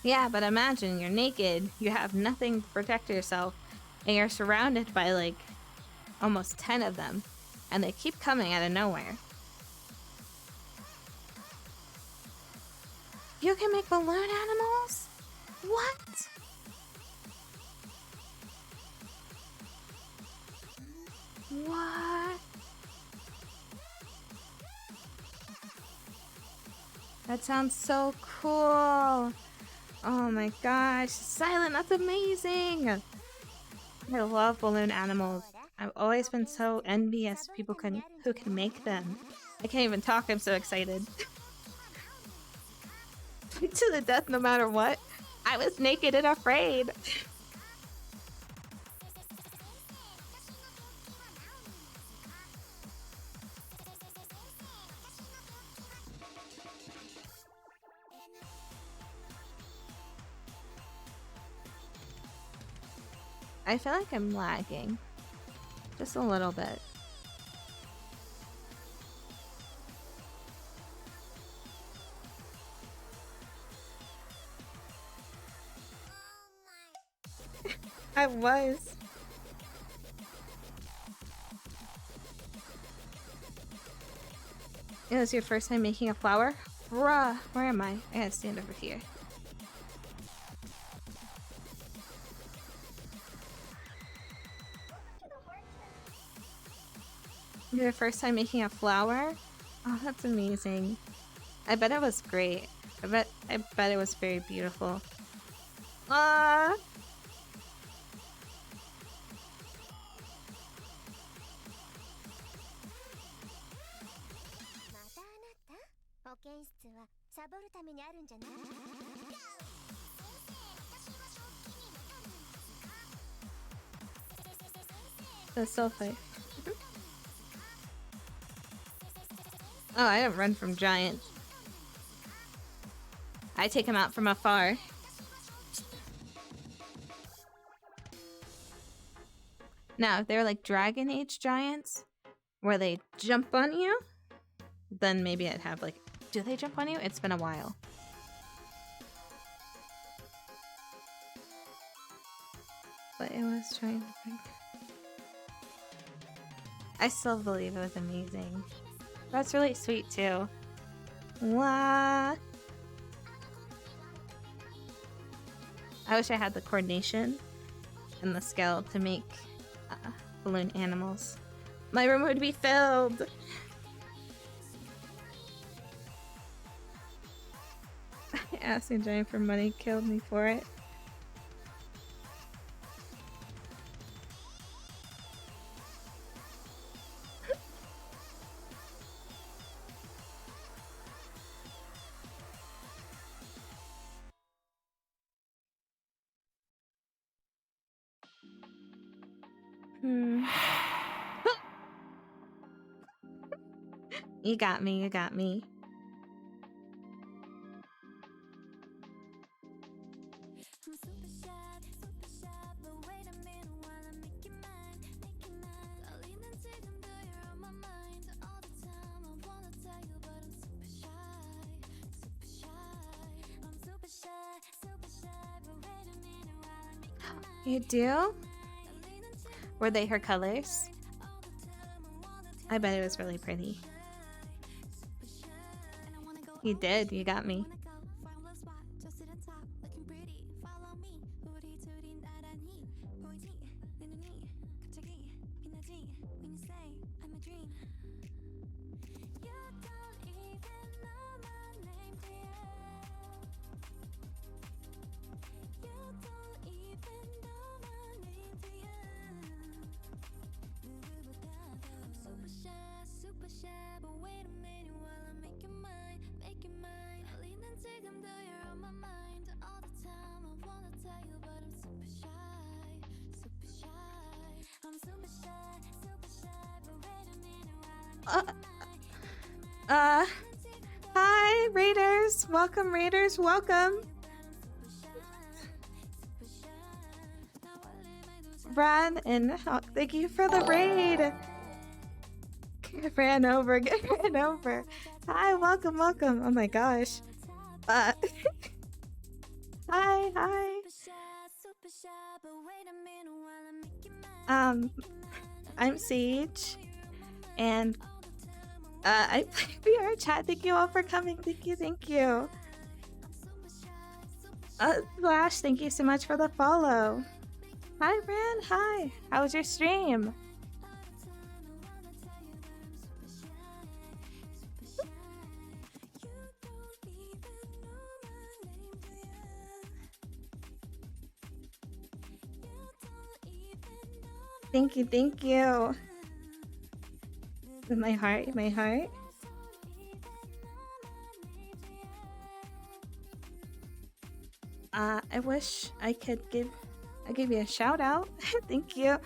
Yeah, but imagine you're naked, you have nothing to protect yourself, and you're surrounded by like almost 10 of them, and they keep coming out of nowhere. You can make balloon animals? What? What? That sounds so cool. Oh my gosh, Silent, that's amazing! I love balloon animals. I've always been so envious of people who can make them. I can't even talk, I'm so excited. To the death no matter what. I was naked and afraid. I feel like I'm lagging. Just a little bit. I was. It was your first time making a flower? Bruh, where am I? I gotta stand over here. Your first time making a flower? Oh, that's amazing. I bet it was great. I bet it was very beautiful. Ah. またあなた保健室はサボるためにあるんじゃない？先生、私は食器にわかるんですか？ The sulfite. Oh, I don't run from giants. I take him out from afar. Now, if they're like Dragon Age giants, where they jump on you, then maybe I'd have like... Do they jump on you? It's been a while. But it was trying to bring... I still believe it was amazing. That's really sweet too. Wah! I wish I had the coordination and the skill to make balloon animals. My room would be filled! Asking Giant for money killed me for it. You got me, you got me. I'm super shy, but wait a minute while I make you mine. 달리는 지금도 you're on my mind all the time. I wanna tell you, but I'm super shy. I'm super shy, but wait a minute while I make you mine. You do? Were they her colors? I bet it was really pretty. You did, you got me. Super shy, but wait a minute while I make you mine. 달리는 지금도 you're on my mind all the time. I wanna tell you, but I'm super shy. I'm super shy, but wait a minute while I make you mine. Hi, Raiders! Welcome, Raiders, welcome! Brad and Hawk, thank you for the raid! Get ran over. Hi, welcome. Oh my gosh. Hi. I'm Sage, and I play VR chat. Thank you all for coming. Thank you. Flash, thank you so much for the follow. Hi, Ran. Hi. How was your stream? Thank you. With my heart. I wish I could give you a shout out. Thank you.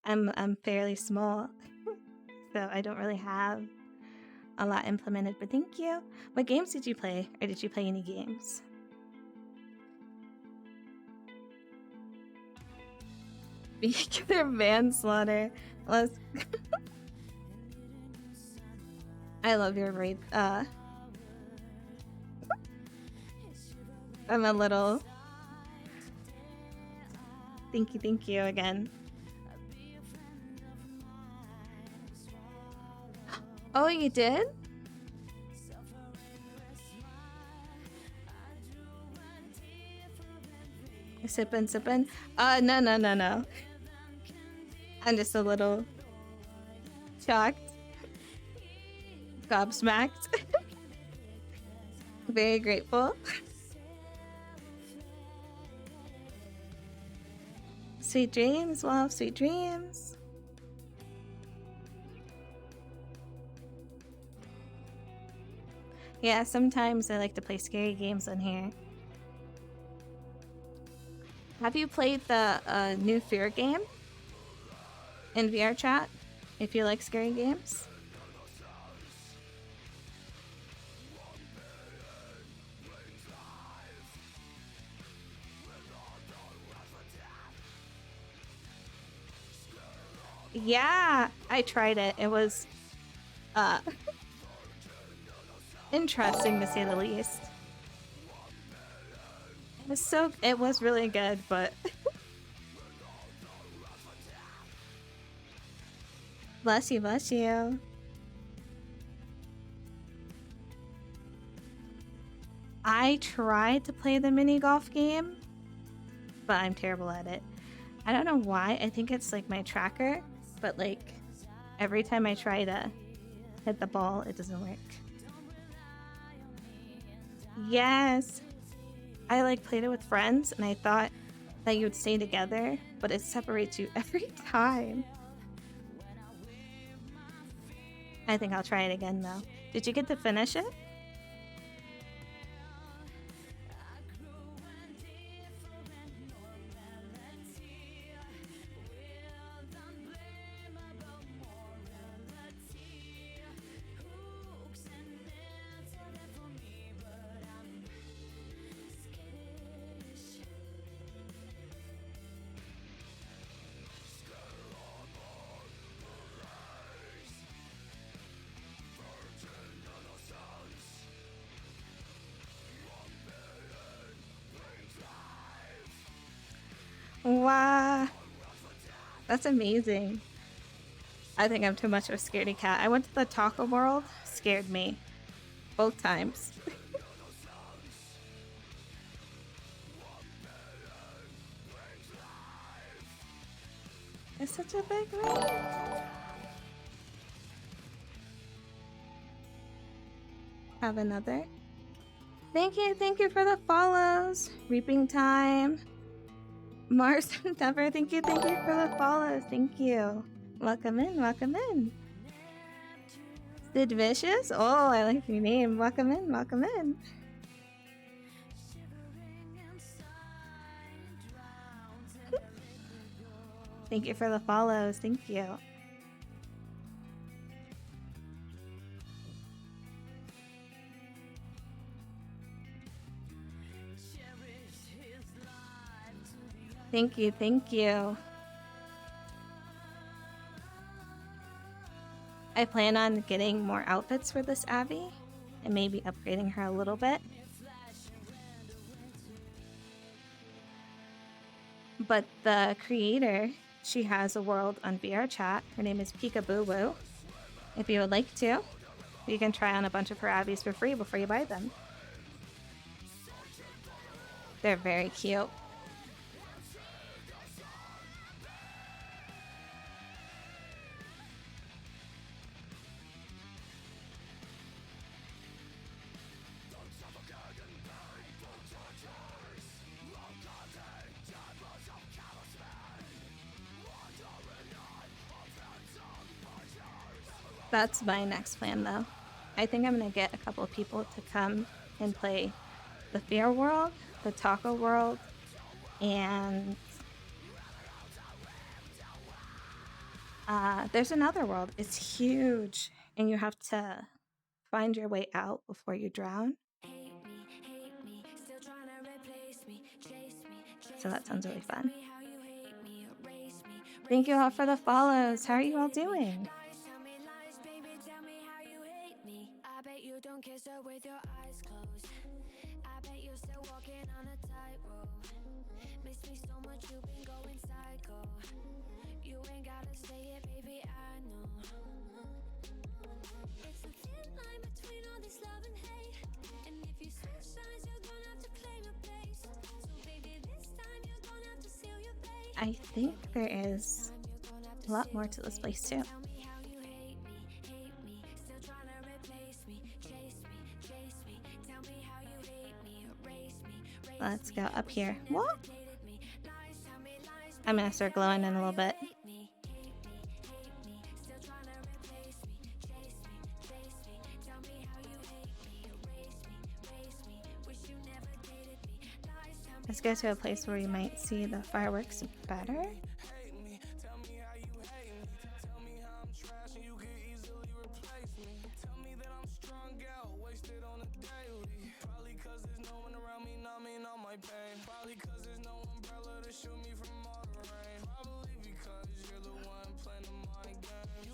I'm fairly small, so I don't really have a lot implemented, but thank you. What games did you play, or did you play any games? Vehicular manslaughter. I love your raid. I'm a little. Thank you again. Oh, you did? Sippin'. No. I'm just a little shocked, gobsmacked, very grateful. Sweet dreams, love, sweet dreams. Yeah, sometimes I like to play scary games on here. Have you played the new Fear game in VR chat? If you like scary games? Yeah, I tried it. It was interesting to say the least. It was really good, but bless you, bless you. I tried to play the mini golf game, but I'm terrible at it. I don't know why. I think it's like my tracker, but like every time I try to hit the ball, it doesn't work. Yes. I like played it with friends and I thought that you would stay together, but it separates you every time. I think I'll try it again though. Did you get to finish it? Wow, that's amazing. I think I'm too much of a scaredy cat. I went to the Taco World, scared me both times. It's such a big ring. Have another. Thank you for the follows. Reaping time. Mars Endeavor, thank you for the follows. Thank you. Welcome in, welcome in. Sid Vicious? Oh, I like your name. Welcome in, welcome in. Thank you for the follows. Thank you. Thank you, thank you. I plan on getting more outfits for this Abby and maybe upgrading her a little bit. But the creator, she has a world on VR chat. Her name is Peekaboo Woo. If you would like to, you can try on a bunch of her Abbies for free before you buy them. They're very cute. That's my next plan though. I think I'm gonna get a couple of people to come and play the Fear World, the Taco World, and there's another world. It's huge and you have to find your way out before you drown. So that sounds really fun. Thank you all for the follows. How are you all doing? I bet you don't kiss her with your eyes closed. I bet you're still walking on a tightrope. Miss me so much, you've been going psycho. You ain't gotta say it, baby, I know. It's a thin line between all this love and hate. And if you switch sides, you're gonna have to claim a place. So baby, this time you're gonna have to seal your fate. I think there is a lot more to this place too. Let's go up here. What? I'm gonna start glowing in a little bit. Let's go to a place where you might see the fireworks better.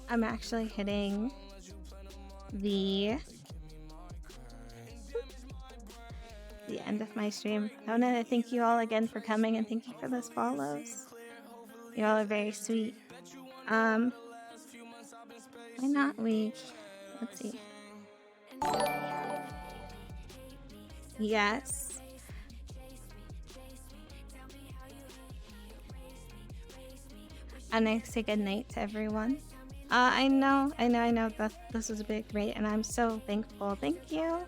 I'm actually hitting the end of my stream. I want to thank you all again for coming and thank you for those follows. You all are very sweet. Why not we? Let's see. Yes. And I say good night to everyone. I know that this was a bit great, and I'm so thankful. Thank you.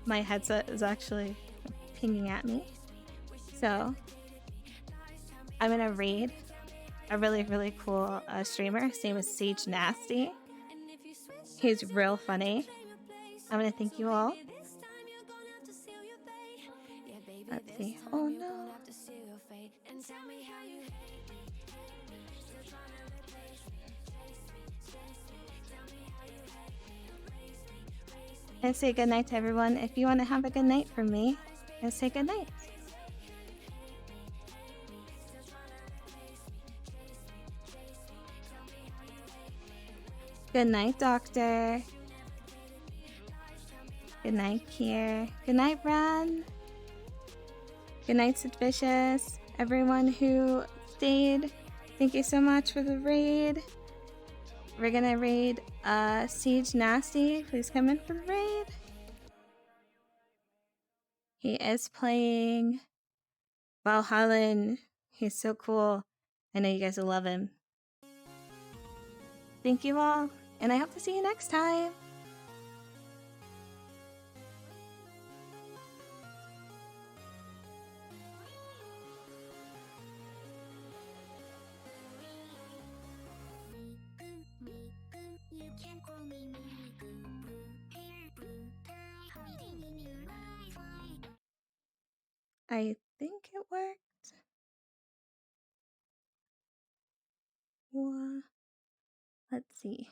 My headset is actually pinging at me. So, I'm gonna raid a really, really cool streamer. His name is Sage Nasty. He's real funny. I'm gonna thank you all. Let's see. Oh no. And say goodnight to everyone. If you want to have a good night from me, and say goodnight. Good night, Doctor. Good night, Kier. Good night, Bran. Good night, Sid Vicious. Everyone who stayed, thank you so much for the raid. We're gonna raid Siege Nasty. Please come in for the raid. He is playing Valhalla. He's so cool. I know you guys will love him. Thank you all, and I hope to see you next time. You can call me Miku. Hair blue, tie hiding in your Wi-Fi. I think it worked. Let's see.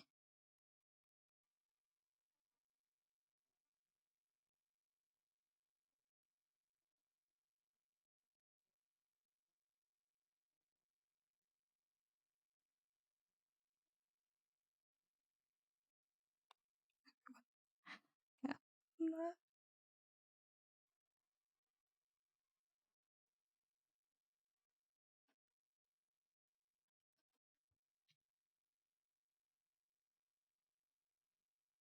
Yeah.